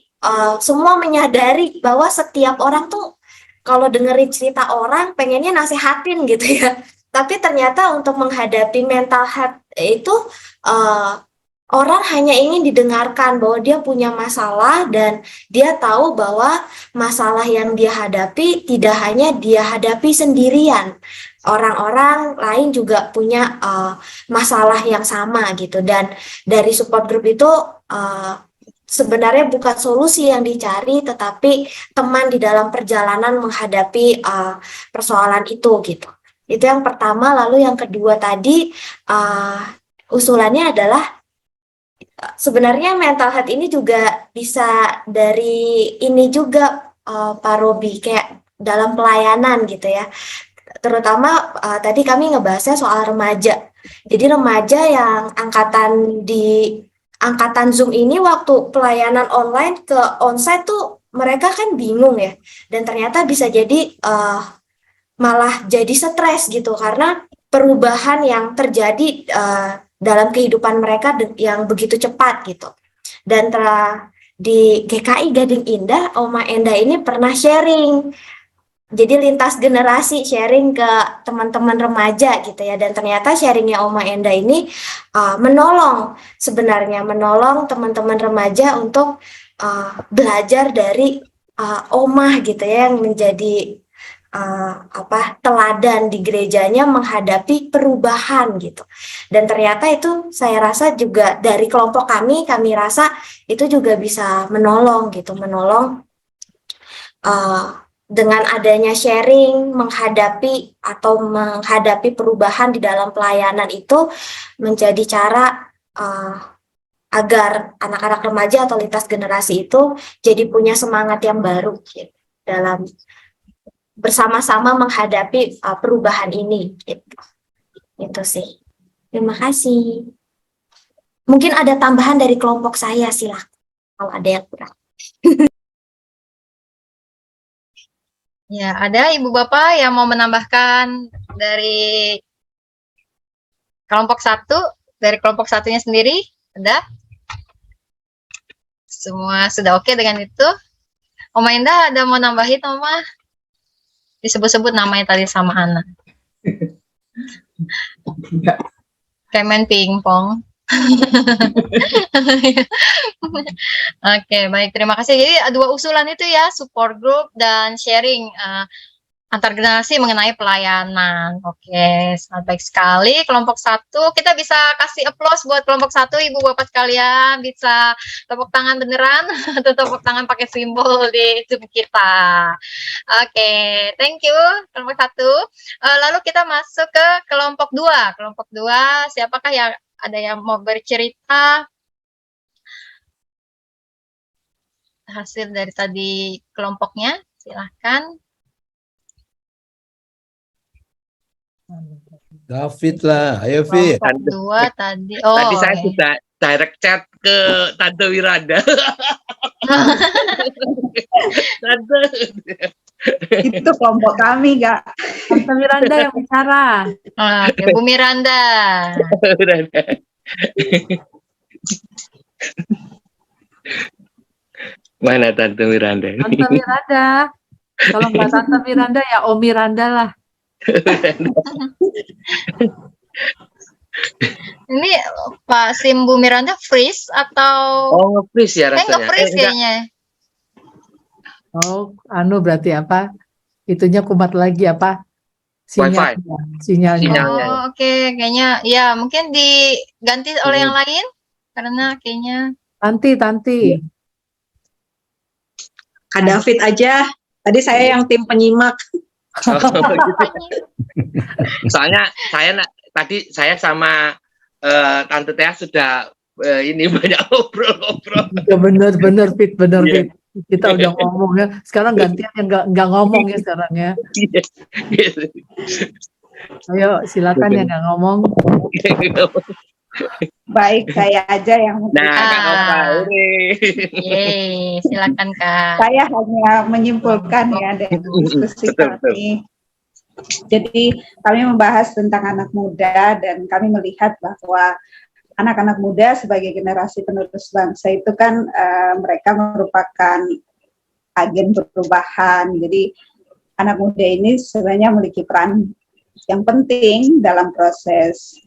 semua menyadari bahwa setiap orang tuh kalau dengerin cerita orang pengennya nasehatin gitu ya. Tapi ternyata untuk menghadapi mental health itu orang hanya ingin didengarkan bahwa dia punya masalah dan dia tahu bahwa masalah yang dia hadapi tidak hanya dia hadapi sendirian. Orang-orang lain juga punya masalah yang sama gitu. Dan dari support group itu sebenarnya bukan solusi yang dicari, tetapi teman di dalam perjalanan menghadapi persoalan itu gitu. Itu yang pertama. Lalu yang kedua tadi usulannya adalah sebenarnya mental health ini juga bisa dari ini juga Pak Robi, kayak dalam pelayanan gitu ya. Terutama tadi kami ngebahasnya soal remaja. Jadi remaja yang angkatan Zoom ini waktu pelayanan online ke onsite tuh mereka kan bingung ya. Dan ternyata bisa jadi malah jadi stres gitu karena perubahan yang terjadi dalam kehidupan mereka yang begitu cepat gitu. Dan di GKI Gading Indah, Oma Enda ini pernah sharing. Jadi lintas generasi sharing ke teman-teman remaja gitu ya. Dan ternyata sharingnya Oma Enda ini menolong teman-teman remaja untuk belajar dari Oma gitu ya, yang menjadi teladan di gerejanya menghadapi perubahan gitu. Dan ternyata itu saya rasa juga dari kelompok kami rasa itu juga bisa menolong dengan adanya sharing menghadapi perubahan di dalam pelayanan itu menjadi cara agar anak-anak remaja atau lintas generasi itu jadi punya semangat yang baru gitu, dalam bersama-sama menghadapi perubahan ini gitu. Itu sih. Terima kasih. Mungkin ada tambahan dari kelompok saya, silakan kalau ada yang kurang. Ya, ada Ibu Bapak yang mau menambahkan dari kelompok satunya sendiri? Ada? Semua sudah oke dengan itu? Oma Indah ada mau nambahin, Oma? Disebut-sebut namanya tadi sama Ana. Kayak main pingpong. Oke, baik. Terima kasih. Jadi dua usulan itu ya, support group dan sharing antar generasi mengenai pelayanan. Oke, sangat baik sekali. Kelompok satu, kita bisa kasih applause buat kelompok satu, Ibu Bapak sekalian. Bisa tepuk tangan beneran atau tepuk tangan pakai simbol di Zoom kita. Oke, thank you kelompok satu. Lalu kita masuk ke kelompok dua. Kelompok dua, siapakah yang ada yang mau bercerita hasil dari tadi kelompoknya? Silahkan. David lah, ayo Fit. Kelompok dua tadi. Tadi saya sudah direct chat ke Tante Wiranda. Tante. Itu kelompok kami, Kak. Tante Miranda yang bicara. Oke, Bu Miranda. Mana Tante Miranda? Tante Miranda. Kalau nggak Tante Miranda ya Om Miranda lah. Ini Pak SIM Bu Miranda freeze atau? Oh, nge-freeze ya rasanya. Nge-freeze kayaknya. Oh, berarti apa? Itunya kumat lagi apa? Sinyalnya. Oh, oke. Kayaknya ya mungkin diganti oleh yang lain karena kayaknya. Tanti. Kak David aja. Tadi saya yang tim penyimak. Soalnya tadi saya sama Tante Tia sudah ini banyak ngobrol-ngobrol. Ya benar Fit. Kita udah ngomong ya. Sekarang gantian yang nggak ngomong ya sekarang ya. Ayo silakan yang nggak ngomong. Baik, saya aja yang silakan Kak. Saya hanya menyimpulkan ya dari diskusi kami. Jadi kami membahas tentang anak muda dan kami melihat bahwa anak-anak muda sebagai generasi penerus bangsa itu kan mereka merupakan agen perubahan. Jadi anak muda ini sebenarnya memiliki peran yang penting dalam proses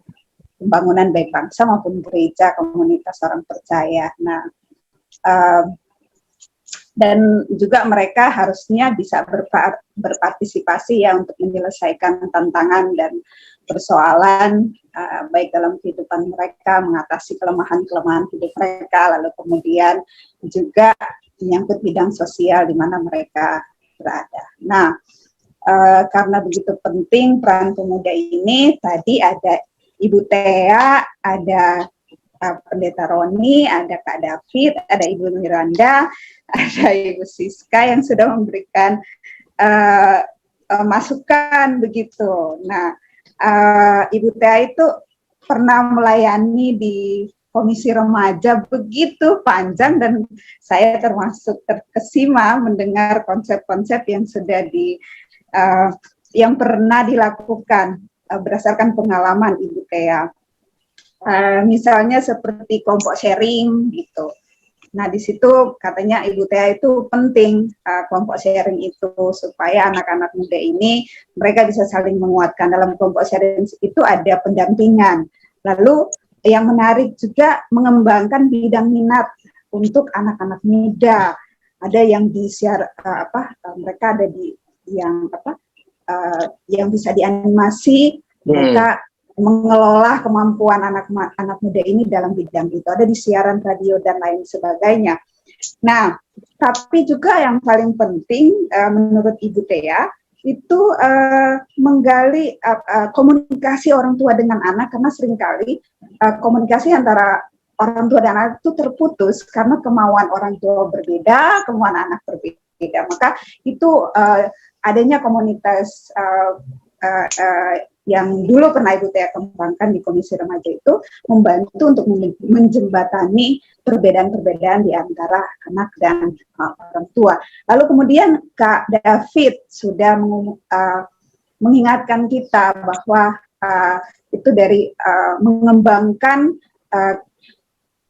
pembangunan baik bangsa maupun gereja, komunitas orang percaya. Nah, dan juga mereka harusnya bisa berpartisipasi ya untuk menyelesaikan tantangan dan persoalan baik dalam kehidupan mereka, mengatasi kelemahan-kelemahan hidup mereka, lalu kemudian juga menyangkut bidang sosial di mana mereka berada. Nah, karena begitu penting peran pemuda ini, tadi ada Ibu Tea, ada Pendeta Roni, ada Kak David, ada Ibu Miranda, ada Ibu Siska yang sudah memberikan masukan begitu. Nah, Ibu Tea itu pernah melayani di Komisi Remaja begitu panjang, dan saya termasuk terkesima mendengar konsep-konsep yang sudah yang pernah dilakukan berdasarkan pengalaman Ibu Tea. Misalnya seperti kelompok sharing gitu. Nah, di situ katanya Ibu Tea itu penting kelompok sharing itu supaya anak-anak muda ini mereka bisa saling menguatkan. Dalam kelompok sharing itu ada pendampingan. Lalu yang menarik juga mengembangkan bidang minat untuk anak-anak muda. Ada yang mereka ada di yang bisa dianimasi, mereka mengelola kemampuan anak muda ini dalam bidang itu. Ada di siaran radio dan lain sebagainya. Nah, tapi juga yang paling penting menurut Ibu Tea itu menggali komunikasi orang tua dengan anak, karena seringkali komunikasi antara orang tua dan anak itu terputus karena kemauan orang tua berbeda, kemauan anak berbeda. Maka itu adanya komunitas yang dulu pernah Ibu Tea kembangkan di Komisi Remaja itu membantu untuk menjembatani perbedaan-perbedaan di antara anak dan orang tua. Lalu kemudian Kak David sudah mengingatkan kita bahwa itu dari mengembangkan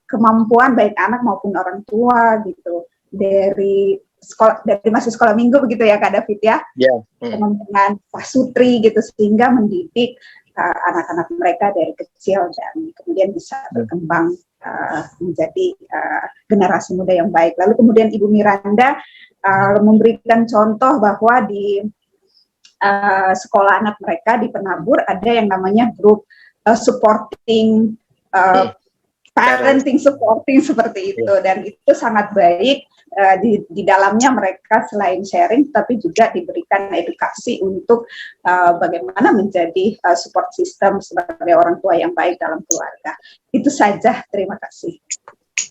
kemampuan baik anak maupun orang tua gitu, dari masih sekolah minggu begitu ya Kak David ya, dengan Pak Sutri gitu, sehingga mendidik anak-anak mereka dari kecil dan kemudian bisa berkembang menjadi generasi muda yang baik. Lalu kemudian Ibu Miranda memberikan contoh bahwa di sekolah anak mereka di Penabur ada yang namanya grup supporting parenting supporting seperti itu, dan itu sangat baik. Di dalamnya mereka selain sharing tapi juga diberikan edukasi untuk bagaimana menjadi support system sebagai orang tua yang baik dalam keluarga. Itu saja, terima kasih.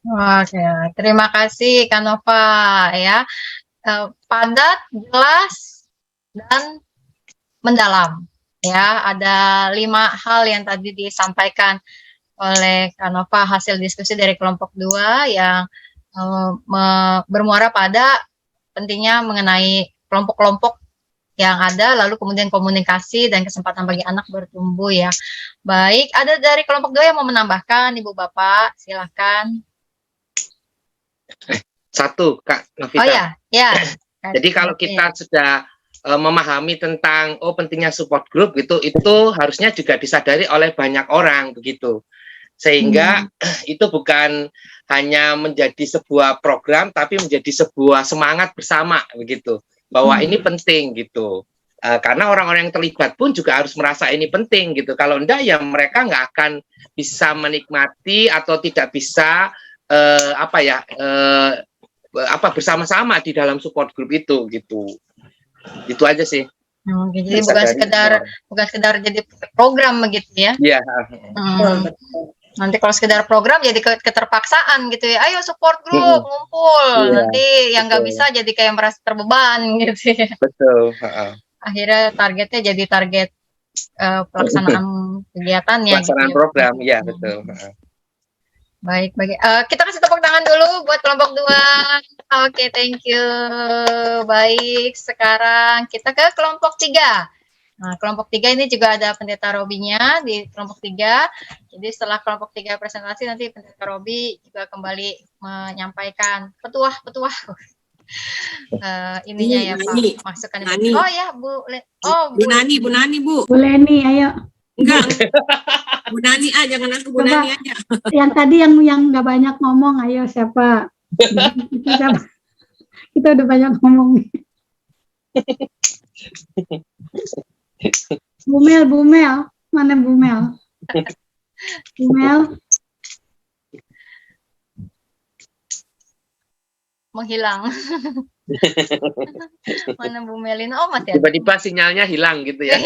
Oke, terima kasih Kak Nova ya. Padat, jelas, dan mendalam ya. Ada 5 hal yang tadi disampaikan oleh Kak Nova hasil diskusi dari kelompok 2 yang bermuara pada pentingnya mengenai kelompok-kelompok yang ada, lalu kemudian komunikasi dan kesempatan bagi anak bertumbuh ya. Baik, ada dari kelompok 2 yang mau menambahkan, Ibu Bapak, silakan. Satu, Kak Novita. Oh ya. Jadi kalau kita sudah memahami tentang pentingnya support group itu harusnya juga disadari oleh banyak orang begitu. Sehingga itu bukan hanya menjadi sebuah program, tapi menjadi sebuah semangat bersama begitu, bahwa ini penting gitu. Karena orang-orang yang terlibat pun juga harus merasa ini penting gitu. Kalau enggak ya mereka nggak akan bisa menikmati atau tidak bisa bersama-sama di dalam support group itu gitu. Itu aja sih. Jadi bukan sekedar jadi program begitu ya. Iya. Nanti kalau sekedar program jadi keterpaksaan gitu ya. Ayo support group ngumpul. Nanti yang nggak bisa jadi kayak merasa terbeban gitu ya. Betul. Akhirnya targetnya jadi target pelaksanaan kegiatannya. Pelaksanaan gitu, program, ya betul. Baik. Kita kasih tepuk tangan dulu buat kelompok 2. Oke, thank you. Baik, sekarang kita ke kelompok 3. Nah, kelompok 3 ini juga ada Pendeta Robinya di kelompok 3. Jadi setelah kelompok 3 presentasi, nanti Pendeta Robi juga kembali menyampaikan petuah-petuah ininya ya Pak. Masukan ini. Oh ya, Bu. Bu Nani, Bu. Bu Leni, ayo. Enggak. Bu Nani aja, jangan aku Bu Nani aja. Yang tadi yang nggak banyak ngomong, ayo siapa? Kita udah banyak ngomong. Bu Mel, mana Bu Mel? Mel, Menghilang. Mana Bu Melina? Oh, masih ada. Tiba-tiba sinyalnya hilang gitu ya.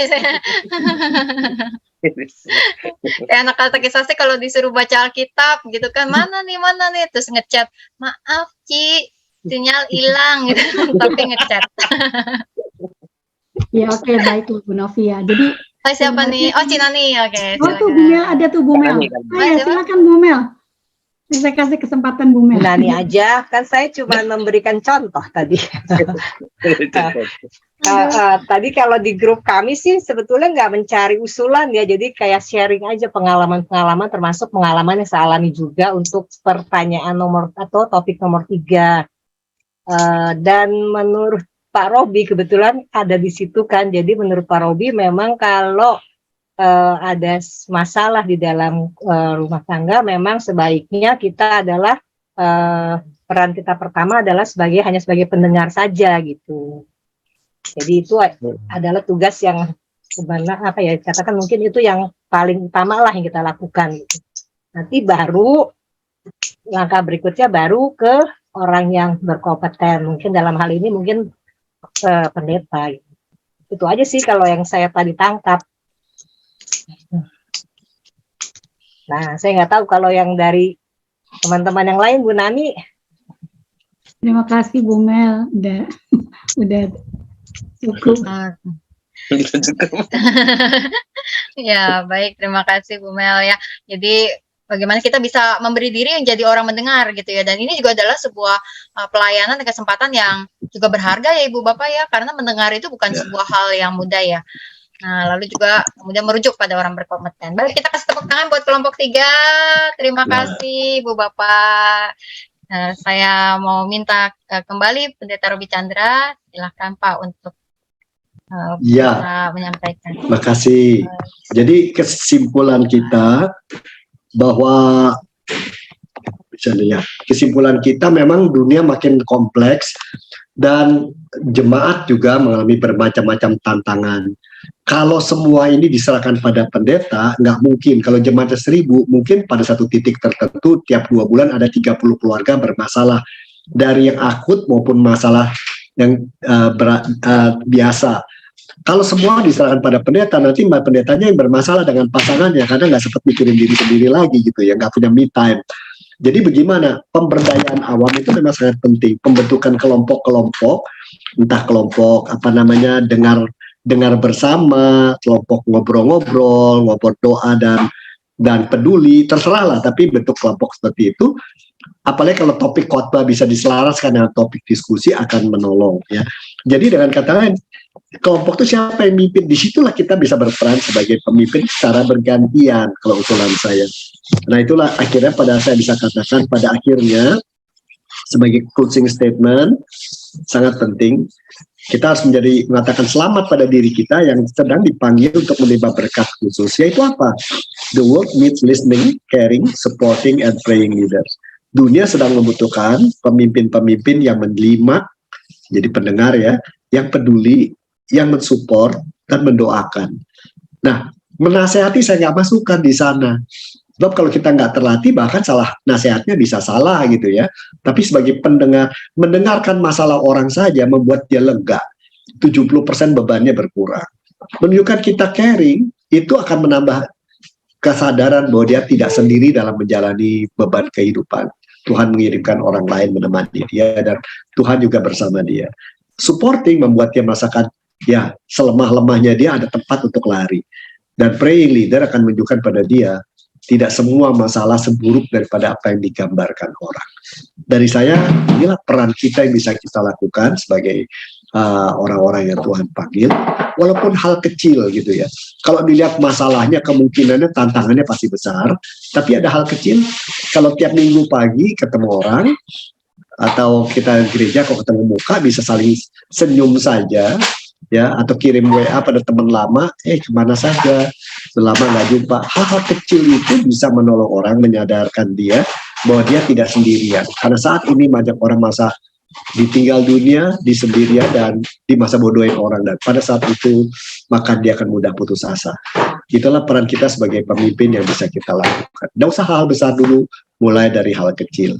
Kayak anak katekisasi kalau disuruh baca Alkitab gitu kan, mana nih, terus ngechat, maaf Ci, sinyal hilang gitu, tapi ngechat. ya oke, baiklah Bu Novia. Jadi Siapa nih? Oh, Cina nih, oke. oh tuh Bu Mel, ada tuh Bu Mel. Ya, silakan Bu Mel. Saya kasih kesempatan Bu Mel. Nani aja, kan saya cuma memberikan contoh tadi. Tadi kalau di grup kami sih sebetulnya nggak mencari usulan ya, jadi kayak sharing aja pengalaman-pengalaman, termasuk pengalaman yang saya alami juga untuk pertanyaan nomor atau topik nomor 3. Dan menurut Pak Robi kebetulan ada di situ kan, jadi menurut Pak Robi memang kalau ada masalah di dalam rumah tangga, memang sebaiknya kita adalah peran kita pertama adalah hanya sebagai pendengar saja gitu. Jadi itu adalah tugas yang sebenarnya katakan mungkin itu yang paling utama lah yang kita lakukan gitu. Nanti baru langkah berikutnya baru ke orang yang berkompeten, mungkin dalam hal ini mungkin pendeta gitu. Itu aja sih kalau yang saya tadi tangkap. Nah, saya nggak tahu kalau yang dari teman-teman yang lain, Bu Nani. Terima kasih Bu Mel, udah cukup. Ya, baik, terima kasih Bu Mel ya. Jadi bagaimana kita bisa memberi diri yang jadi orang mendengar gitu ya. Dan ini juga adalah sebuah pelayanan dan kesempatan yang juga berharga ya Ibu Bapak ya, karena mendengar itu bukan sebuah hal yang mudah ya. Nah, lalu juga kemudian merujuk pada orang berkompeten. Baik, kita kasih tepuk tangan buat kelompok 3. Terima kasih Bu Bapak. Saya mau minta kembali Pendeta Robi Chandra. Silahkan Pak untuk bisa menyampaikan. Terima kasih. Jadi kesimpulan kita bahwa kesimpulan kita memang dunia makin kompleks dan jemaat juga mengalami bermacam-macam tantangan. Kalau semua ini diserahkan pada pendeta, nggak mungkin. Kalau jemaatnya 1000, mungkin pada satu titik tertentu tiap 2 bulan ada 30 keluarga bermasalah, dari yang akut maupun masalah yang biasa. Kalau semua diserahkan pada pendeta, nanti pendetanya yang bermasalah dengan pasangannya karena nggak sempat mikirin diri sendiri lagi gitu ya, nggak punya me time. Jadi bagaimana pemberdayaan awam itu memang sangat penting, pembentukan kelompok-kelompok, entah kelompok dengar bersama, kelompok ngobrol-ngobrol, doa dan peduli, terserah lah, tapi bentuk kelompok seperti itu, apalagi kalau topik khotbah bisa diselaraskan dengan topik diskusi akan menolong ya. Jadi dengan kata lain, kelompok itu siapa yang mimpin, disitulah kita bisa berperan sebagai pemimpin secara bergantian kalau usulan saya. Nah itulah akhirnya saya bisa katakan pada akhirnya sebagai closing statement sangat penting kita harus mengatakan selamat pada diri kita yang sedang dipanggil untuk menerima berkat khusus. Yaitu apa? The world needs listening, caring, supporting, and praying leaders. Dunia sedang membutuhkan pemimpin-pemimpin yang menyimak, jadi pendengar ya, yang peduli, yang mensupport dan mendoakan. Nah, menasehati saya nggak masukkan di sana. Sebab kalau kita nggak terlatih, bahkan salah nasihatnya bisa salah gitu ya. Tapi sebagai pendengar, mendengarkan masalah orang saja membuat dia lega. 70% bebannya berkurang. Menunjukkan kita caring, itu akan menambah kesadaran bahwa dia tidak sendiri dalam menjalani beban kehidupan. Tuhan mengirimkan orang lain menemani dia, dan Tuhan juga bersama dia. Supporting membuat dia merasakan, ya selemah-lemahnya dia ada tempat untuk lari. Dan praying leader akan menunjukkan pada dia, tidak semua masalah seburuk daripada apa yang digambarkan orang. Dari saya, inilah peran kita yang bisa kita lakukan sebagai orang-orang yang Tuhan panggil, walaupun hal kecil gitu ya. Kalau dilihat masalahnya, kemungkinannya, tantangannya pasti besar, tapi ada hal kecil, kalau tiap minggu pagi ketemu orang, atau kita gereja kalau ketemu muka, bisa saling senyum saja, ya, atau kirim WA pada teman lama, kemana saja, selama nggak jumpa. Hal-hal kecil itu bisa menolong orang, menyadarkan dia bahwa dia tidak sendirian. Karena saat ini banyak orang merasa ditinggal dunia, di sendirian, dan di masa bodohin orang. Dan pada saat itu, maka dia akan mudah putus asa. Itulah peran kita sebagai pemimpin yang bisa kita lakukan. Tidak usah hal besar dulu, mulai dari hal kecil.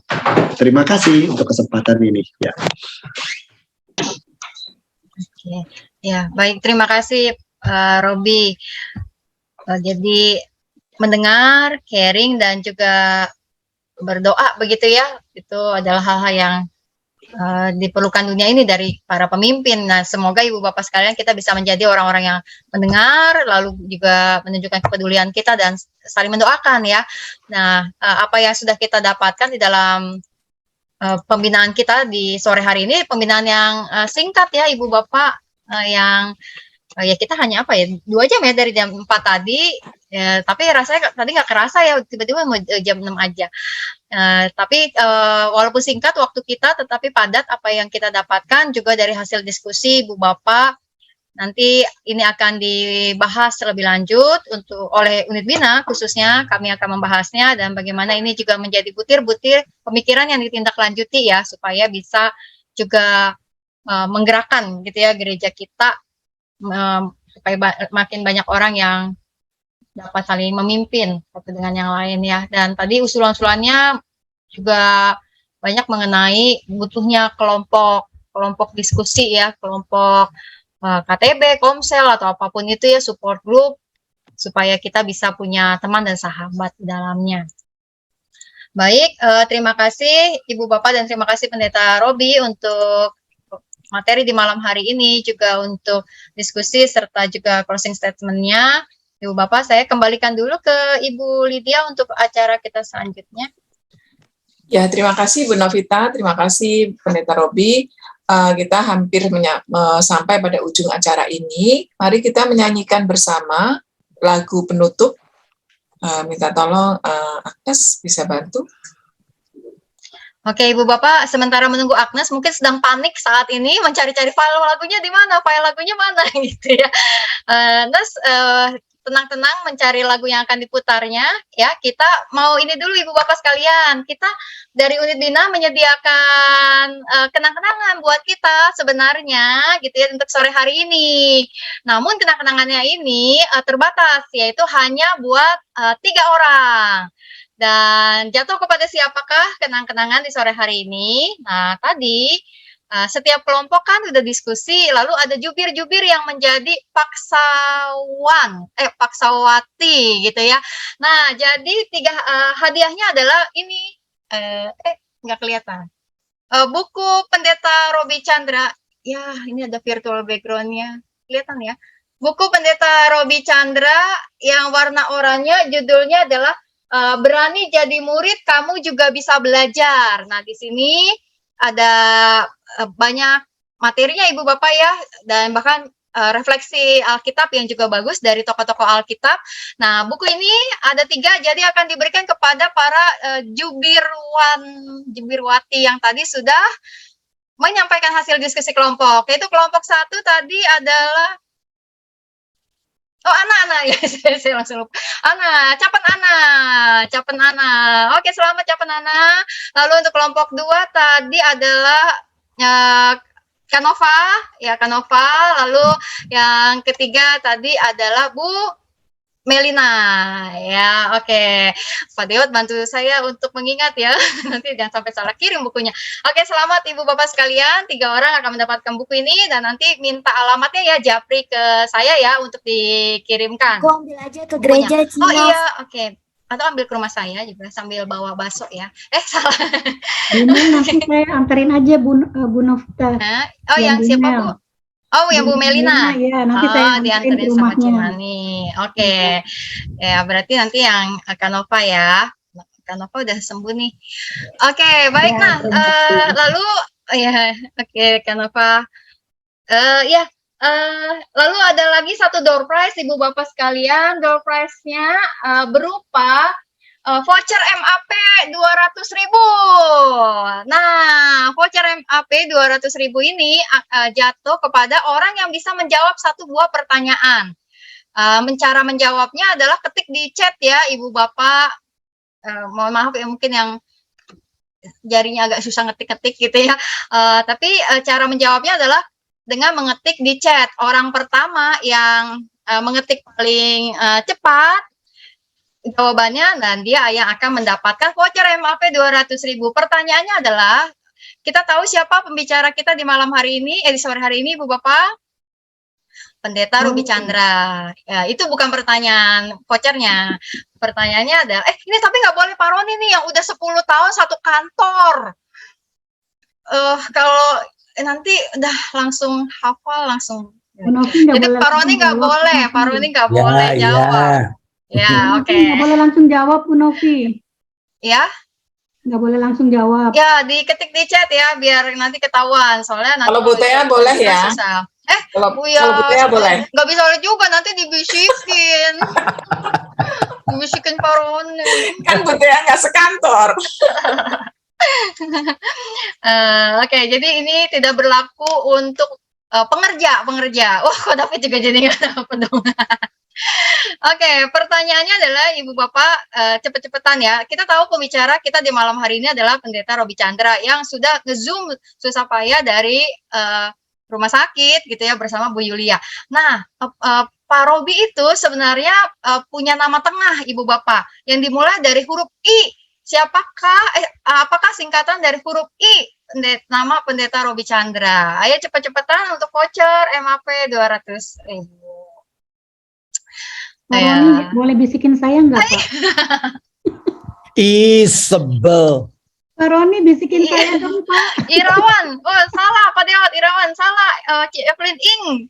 Terima kasih untuk kesempatan ini. Ya. Oke. Ya, baik. Terima kasih, Robi. Jadi mendengar, caring, dan juga berdoa begitu ya. Itu adalah hal-hal yang diperlukan dunia ini dari para pemimpin. Nah, semoga ibu bapak sekalian kita bisa menjadi orang-orang yang mendengar, lalu juga menunjukkan kepedulian kita dan saling mendoakan ya. Nah, apa yang sudah kita dapatkan di dalam pembinaan kita di sore hari ini, pembinaan yang singkat ya ibu bapak, yang ya kita hanya apa ya 2 jam ya dari jam 4 tadi ya, tapi rasanya tadi nggak kerasa ya tiba-tiba mau jam 6 aja. Tapi walaupun singkat waktu kita tetapi padat apa yang kita dapatkan juga dari hasil diskusi ibu bapak. Nanti ini akan dibahas lebih lanjut oleh unit bina, khususnya kami akan membahasnya dan bagaimana ini juga menjadi butir-butir pemikiran yang ditindaklanjuti ya supaya bisa juga menggerakkan gitu ya gereja kita supaya makin banyak orang yang dapat saling memimpin satu dengan yang lain ya. Dan tadi usulan-usulannya juga banyak mengenai butuhnya kelompok diskusi ya, kelompok KTB, Komsel atau apapun itu ya, support group supaya kita bisa punya teman dan sahabat di dalamnya. Baik, terima kasih Ibu Bapak dan terima kasih Pendeta Robi untuk materi di malam hari ini, juga untuk diskusi serta juga closing statement-nya. Ibu Bapak, saya kembalikan dulu ke Ibu Lydia untuk acara kita selanjutnya. Ya, terima kasih Bu Novita, terima kasih Pendeta Robi. Kita hampir sampai pada ujung acara ini. Mari kita menyanyikan bersama lagu penutup. Minta tolong Agnes bisa bantu. Oke, Ibu Bapak, sementara menunggu Agnes mungkin sedang panik saat ini mencari-cari file lagunya di mana, file lagunya mana gitu ya. Agnes tenang-tenang mencari lagu yang akan diputarnya ya. Kita mau ini dulu Ibu Bapak sekalian. Kita dari unit Bina menyediakan kenang-kenangan buat kita sebenarnya gitu ya untuk sore hari ini. Namun kenang-kenangannya ini terbatas, yaitu hanya buat 3 orang. Dan jatuh kepada siapakah kenang-kenangan di sore hari ini? Nah, tadi setiap kelompok kan udah diskusi, lalu ada jubir-jubir yang menjadi paksawati gitu ya. Nah, jadi 3 hadiahnya adalah ini, nggak kelihatan. Buku Pendeta Robi Chandra, ya ini ada virtual background-nya, kelihatan ya. Buku Pendeta Robi Chandra yang warna oranye, judulnya adalah Berani Jadi Murid, Kamu Juga Bisa Belajar. Nah, di sini ada banyak materinya Ibu Bapak ya, dan bahkan refleksi Alkitab yang juga bagus dari tokoh-tokoh Alkitab. Nah, buku ini ada 3, jadi akan diberikan kepada para jubirwati yang tadi sudah menyampaikan hasil diskusi kelompok. Yaitu kelompok 1 tadi adalah Ana ya, saya langsung lupa. Capen Ana. Oke, selamat Capen Ana. Lalu untuk kelompok 2 tadi adalah Kanova. Lalu yang ketiga tadi adalah Bu Melina, ya, oke. Pak Deot bantu saya untuk mengingat ya, nanti jangan sampai salah kirim bukunya. Oke, selamat Ibu Bapak sekalian, 3 orang akan mendapatkan buku ini dan nanti minta alamatnya ya, japri ke saya ya untuk dikirimkan. Aku ambil aja ke gereja, Cina. Oh iya, oke. Atau ambil ke rumah saya juga sambil bawa bakso ya. Salah. Nanti saya anterin aja Bu Novita. Oh, yang siapa Bu? Oh, yang Bu Melina. Ya, nanti saya dianterin sama Cimani. Oke. Ya, berarti nanti yang Kanova ya. Kanova udah sembuh nih. Oke, baik. Ya, nah, lalu ya, oke, Kanova. Lalu ada lagi satu door prize Ibu Bapak sekalian. Door prize-nya berupa voucher MAP 200.000. Nah, voucher MAP 200.000 ini jatuh kepada orang yang bisa menjawab 1 buah pertanyaan. Cara menjawabnya adalah ketik di chat ya, Ibu Bapak. Mohon maaf ya, mungkin yang jarinya agak susah ngetik-ngetik gitu ya. Tapi cara menjawabnya adalah dengan mengetik di chat. Orang pertama yang mengetik paling cepat jawabannya, dan dia yang akan mendapatkan voucher MAP 200.000. Pertanyaannya adalah, kita tahu siapa pembicara kita di malam hari ini, di sore hari ini, Bu Bapak? Pendeta Robi Chandra. Ya, itu bukan pertanyaan vouchernya. Pertanyaannya adalah, ini tapi nggak boleh Pak Roni nih yang udah 10 tahun satu kantor. Kalau nanti udah langsung hafal langsung. Jadi Pak Roni nggak boleh, Pak Roni nggak boleh jawab. Ya, oke. Nggak boleh langsung jawab, Bu Novi. Ya? Nggak boleh langsung jawab. Ya, diketik di chat ya, biar nanti ketahuan. Soalnya nanti Kalau Bu Tea boleh ya? Susah. Kalau Bu Ya, Tea boleh. nggak bisa juga, nanti dibisikin. Dibisikin Pak Roni. Kan Bu Tea nggak sekantor. Oke, jadi ini tidak berlaku untuk pengerja. Wah, kok David juga jadi nggak dapat dong. Oke, pertanyaannya adalah Ibu Bapak, cepet-cepetan ya. Kita tahu pembicara kita di malam hari ini adalah Pendeta Robi Chandra yang sudah nge-zoom susah payah dari rumah sakit gitu ya bersama Bu Yulia. Nah, Pak Robi itu sebenarnya punya nama tengah Ibu Bapak yang dimulai dari huruf I. Siapakah? Apakah singkatan dari huruf I? Nama Pendeta Robi Chandra. Ayo cepet-cepetan untuk voucher MAP 200.000. Pak Roni boleh bisikin saya nggak, Pak? Sebel. Pak Roni bisikin saya dong, Pak. Irawan, oh salah Pak Deot, Irawan salah. Evelyn Ing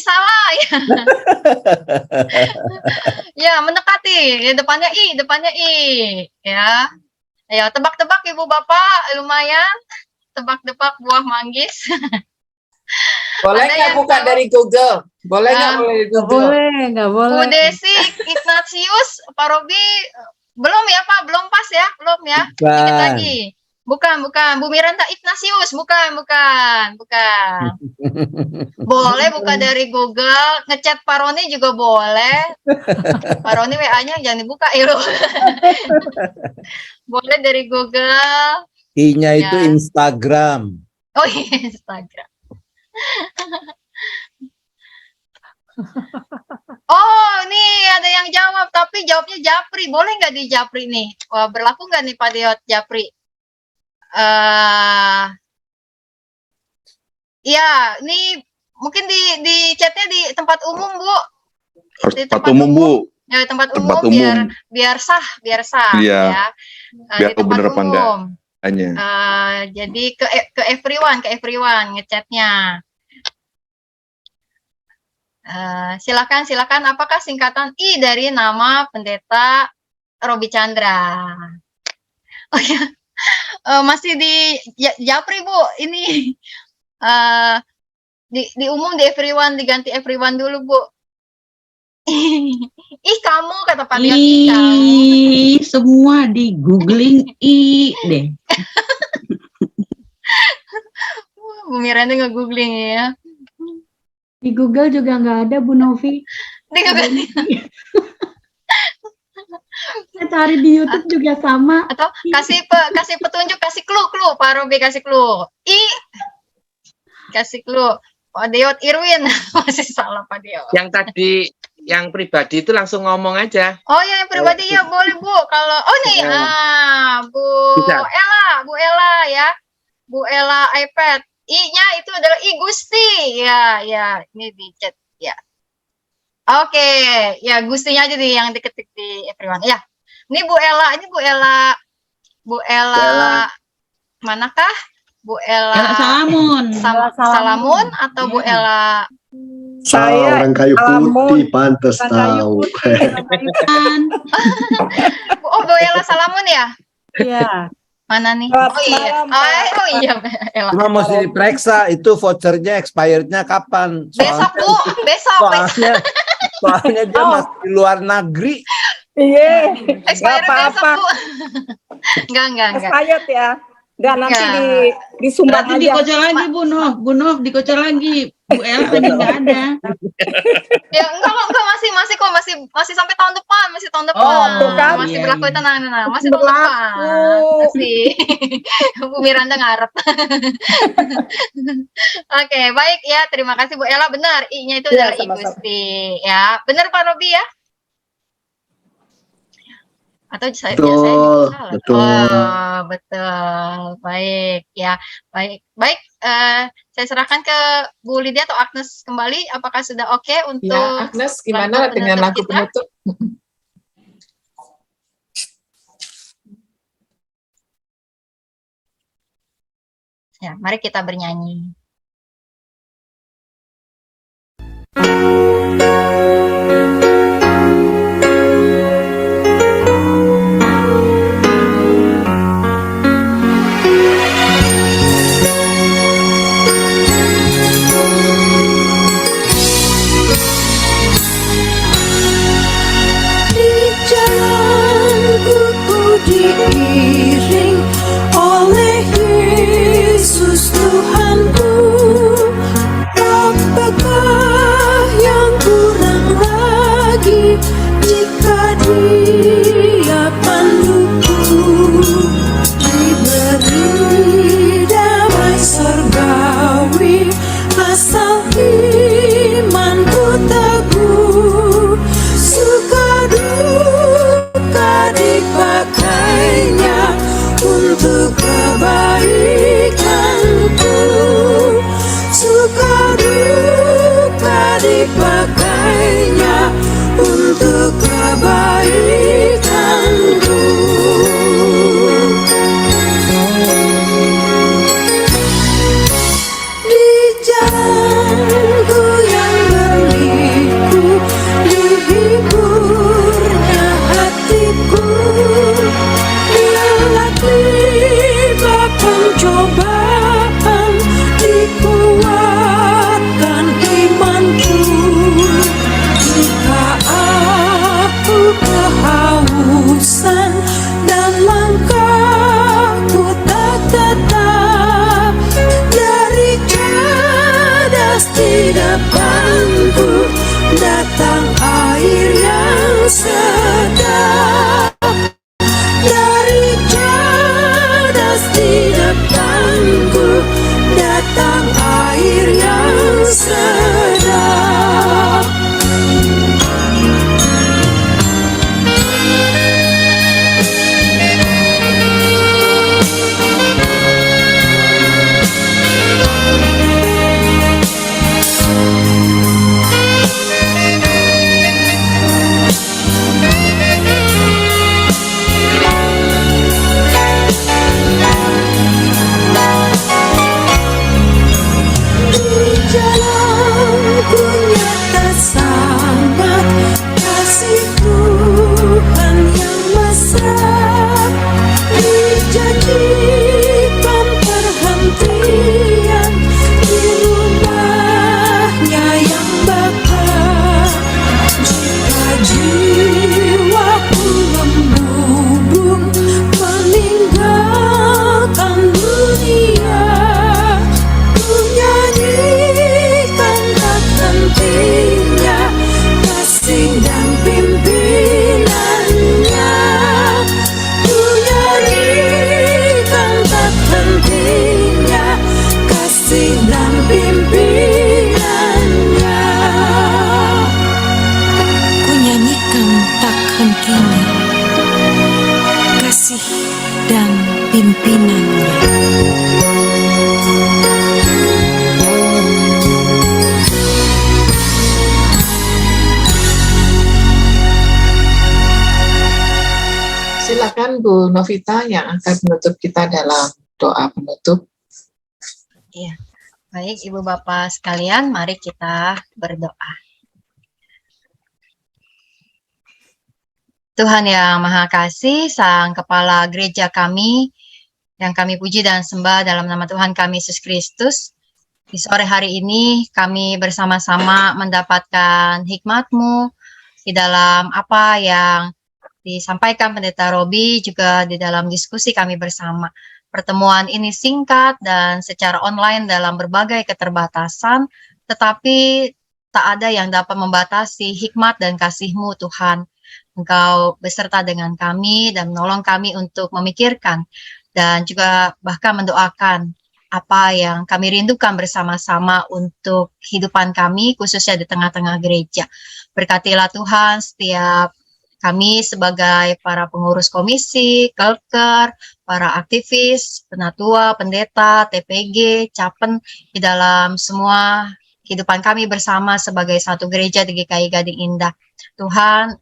salah ya. Ya mendekati, depannya I ya. Ayo tebak-tebak Ibu Bapak, lumayan. Tebak-tebak buah manggis. Boleh nggak buka dari Google? Boleh nggak boleh dari Google? Nggak boleh. Bu Desi, Ignatius, Pak Robi, belum ya Pak, belum pas ya, belum ya. Dikit lagi. Bukan. Bu Miranda Ignatius, bukan. Boleh buka dari Google, ngechat Pak Roni juga boleh. Pak Roni WA-nya jangan dibuka, Boleh dari Google. I-nya itu Instagram. Oh iya, Instagram. Oh, nih ada yang jawab, tapi jawabnya Japri. Boleh nggak di Japri nih? Wah, berlaku nggak nih Pak Deot Japri? Ya, ini mungkin di chatnya di tempat umum, Bu. Harus tempat umum, Bu. Ya, tempat umum. Biar sah iya. Ya. Biar Di tempat bener apa enggak. umum. Jadi ke everyone ngechatnya. Silakan. Apakah singkatan I dari nama Pendeta Robi Chandra? Oh ya, masih di Japri Bu. Ini di umum di everyone, diganti everyone dulu Bu. Ih kamu kata Pak Deot. Semua di googling I deh. Bu Miranda nge-googling ya. Di Google juga nggak ada, Bu Novi. Di Google. Saya cari di YouTube juga sama. Atau kasih petunjuk, kasih clue Pak Robi, kasih clue. Kasih clue. Pak Deot Irwin. Masih salah Pak Deot. Yang tadi yang pribadi itu langsung ngomong aja. Oh ya, yang pribadi ya boleh Bu. Kalau nih Bu Ella ya. Bu Ella iPad. I-nya itu adalah I Gusti. Ya, ini di chat ya. Oke, ya Gustinya aja yang diketik di everyone. Ya. Ini Bu Ella manakah? Bu Ella Salamun atau Bu Ella orang kayu putih pantas tahu. Oh, Bu Ella Salamun ya? Iya. Mana nih? Oh iya. Cuma mesti diperiksa itu vouchernya expirednya kapan? Besok Bu, besok. Soalnya dia masih di luar negeri. Iya. Expired besok Bu. Enggak. Expired ya. Enggak, nanti disumbang Berarti dikocok lagi Bu Nov dikocok lagi. Bu El tadi nggak ada. Ya enggak masih sampai tahun depan, masih tahun depan. tuh kan. Masih Iya, berlaku iya. itu masih tahun depan. Masih. Bu Miranda ngarep. Oke, baik ya. Terima kasih Bu Ella. Benar, I-nya itu Iya, dari sama-sama. Gusti ya. Benar Pak Robi ya? Atau saya Betul, salah? betul. Oh, betul. Baik ya. Baik. Saya serahkan ke Bu Lydia atau Agnes kembali. Apakah sudah oke untuk Ya, Agnes, gimana lagu dengan penutup lagu kita? penutup? Ya, mari kita bernyanyi. Di jalanku ku diiring oleh Yesus Tuhanku. Apakah yang kurang lagi jika Dia panduku? Diberi damai surgawi asal imanku teguh. Suka duka dipakainya untuk kebaikanku. Suka duka dipakainya untuk kebaikanku. Di jalanku yang berliku, dihiburnya hatiku. Lelaki pencobaan, dikuatkan imanku. Jika aku kehausan dan langkahku tak tetap, dari cadas di depanku datang air yang sedap. Dari cadas di depanku datang air yang sedap. Di jalanku nyata sangat kasih Tuhan yang besar. Dijanjikan perhentian di rumahnya yang bakar. Jika jiwaku membubung meninggalkan dunia, ku nyanyikan tak hentinya kasih dan pimpinannya. Ku nyanyikan tak hentinya kasih dan pimpinannya. Ku nyanyikan tak hentinya kasih dan pimpinannya. Silakan Bu Novita yang akan menutup kita dalam doa penutup. Iya. Baik, Ibu Bapak sekalian, mari kita berdoa. Tuhan yang Maha Kasih, Sang Kepala Gereja kami, yang kami puji dan sembah dalam nama Tuhan kami Yesus Kristus. Di sore hari ini kami bersama-sama mendapatkan hikmat-Mu di dalam apa yang disampaikan Pendeta Robi, juga di dalam diskusi kami bersama. pertemuan ini singkat dan secara online dalam berbagai keterbatasan, tetapi tak ada yang dapat membatasi hikmat dan kasih-Mu Tuhan. Engkau beserta dengan kami dan menolong kami untuk memikirkan dan juga bahkan mendoakan apa yang kami rindukan bersama-sama untuk kehidupan kami, khususnya di tengah-tengah gereja. Berkatilah Tuhan setiap kami sebagai para pengurus komisi, kelker, para aktivis, penatua, pendeta, TPG, capen, di dalam semua kehidupan kami bersama sebagai satu gereja di GKI Gading Indah. Tuhan,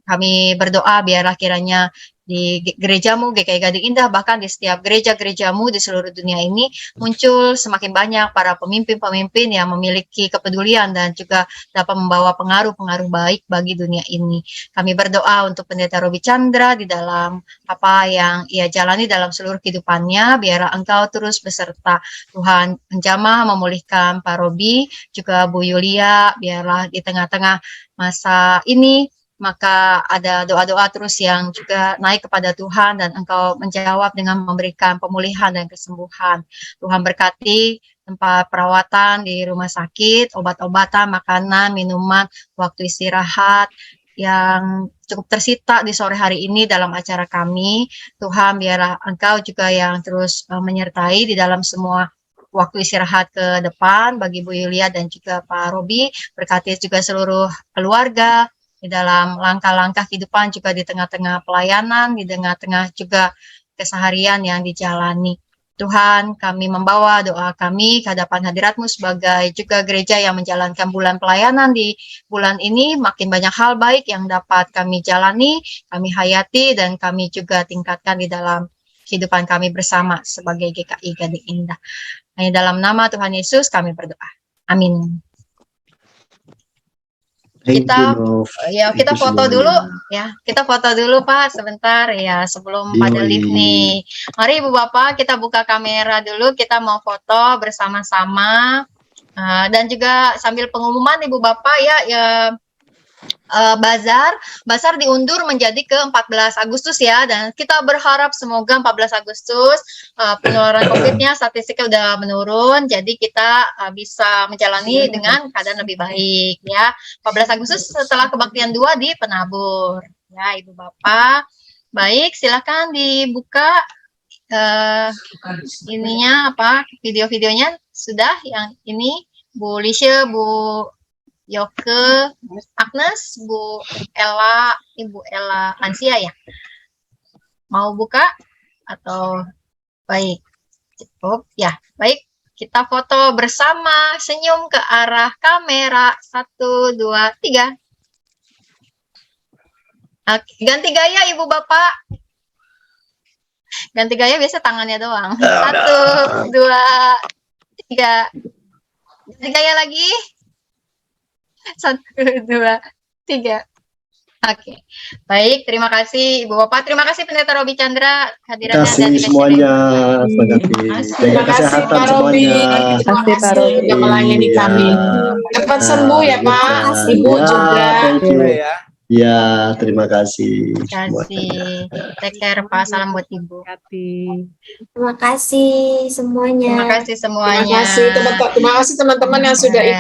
kami berdoa biarlah kiranya di gerejamu, GKI Gading Indah, bahkan di setiap gereja-gerejamu di seluruh dunia ini muncul semakin banyak para pemimpin-pemimpin yang memiliki kepedulian dan juga dapat membawa pengaruh-pengaruh baik bagi dunia ini. Kami berdoa untuk Pendeta Robi Chandra di dalam apa yang ia jalani dalam seluruh kehidupannya, biarlah Engkau terus beserta. Tuhan menjamah memulihkan Pak Robi, juga Bu Yulia, biarlah di tengah-tengah masa ini maka ada doa-doa terus yang juga naik kepada Tuhan dan Engkau menjawab dengan memberikan pemulihan dan kesembuhan. Tuhan berkati tempat perawatan di rumah sakit, obat-obatan, makanan, minuman, waktu istirahat yang cukup tersita di sore hari ini dalam acara kami. Tuhan, biarlah Engkau juga yang terus menyertai di dalam semua waktu istirahat ke depan bagi Bu Yulia dan juga Pak Robi. Berkati juga seluruh keluarga di dalam langkah-langkah kehidupan, juga di tengah-tengah pelayanan, di tengah-tengah juga keseharian yang dijalani. Tuhan, kami membawa doa kami ke hadapan hadirat-Mu sebagai juga gereja yang menjalankan bulan pelayanan di bulan ini. Makin banyak hal baik yang dapat kami jalani, kami hayati, dan kami juga tingkatkan di dalam kehidupan kami bersama sebagai GKI Gading Indah. Hanya dalam nama Tuhan Yesus kami berdoa. Amin. Kita foto dulu ya. Kita foto dulu Pak sebentar ya sebelum pada live nih. Mari Ibu Bapak kita buka kamera dulu, kita mau foto bersama-sama. Dan juga sambil pengumuman Ibu Bapak ya Bazar diundur menjadi ke 14 Agustus ya, dan kita berharap semoga 14 Agustus penularan COVID-nya statistiknya udah menurun, jadi kita bisa menjalani dengan keadaan lebih baik ya. 14 Agustus setelah kebaktian 2 di Penabur ya Ibu Bapak. Baik, silakan dibuka ininya apa video-videonya sudah yang ini Bu Lisha, Bu Yoke, Agnes, Bu Ella, Ibu Ella Lansia ya. Mau buka atau baik? Cukup ya. Baik, kita foto bersama, senyum ke arah kamera. 1, 2, 3. Oke, ganti gaya Ibu Bapak. Ganti gaya biasa tangannya doang. 1, 2, 3. Ganti gaya lagi. 1, 2, 3. Oke, baik. Terima kasih Ibu Bapak. Terima kasih Pendeta Robi Chandra hadirannya. Terima kasih semuanya. Terima kasih Pak Robi. Terima kasih sudah melayani kami. Cepat sembuh ya Pak. Ibu juga. Ya, terima kasih. Terima kasih. Take care Pak. Salam buat Ibu. Terima kasih semuanya. Terima kasih semuanya. Terima kasih teman-teman yang sudah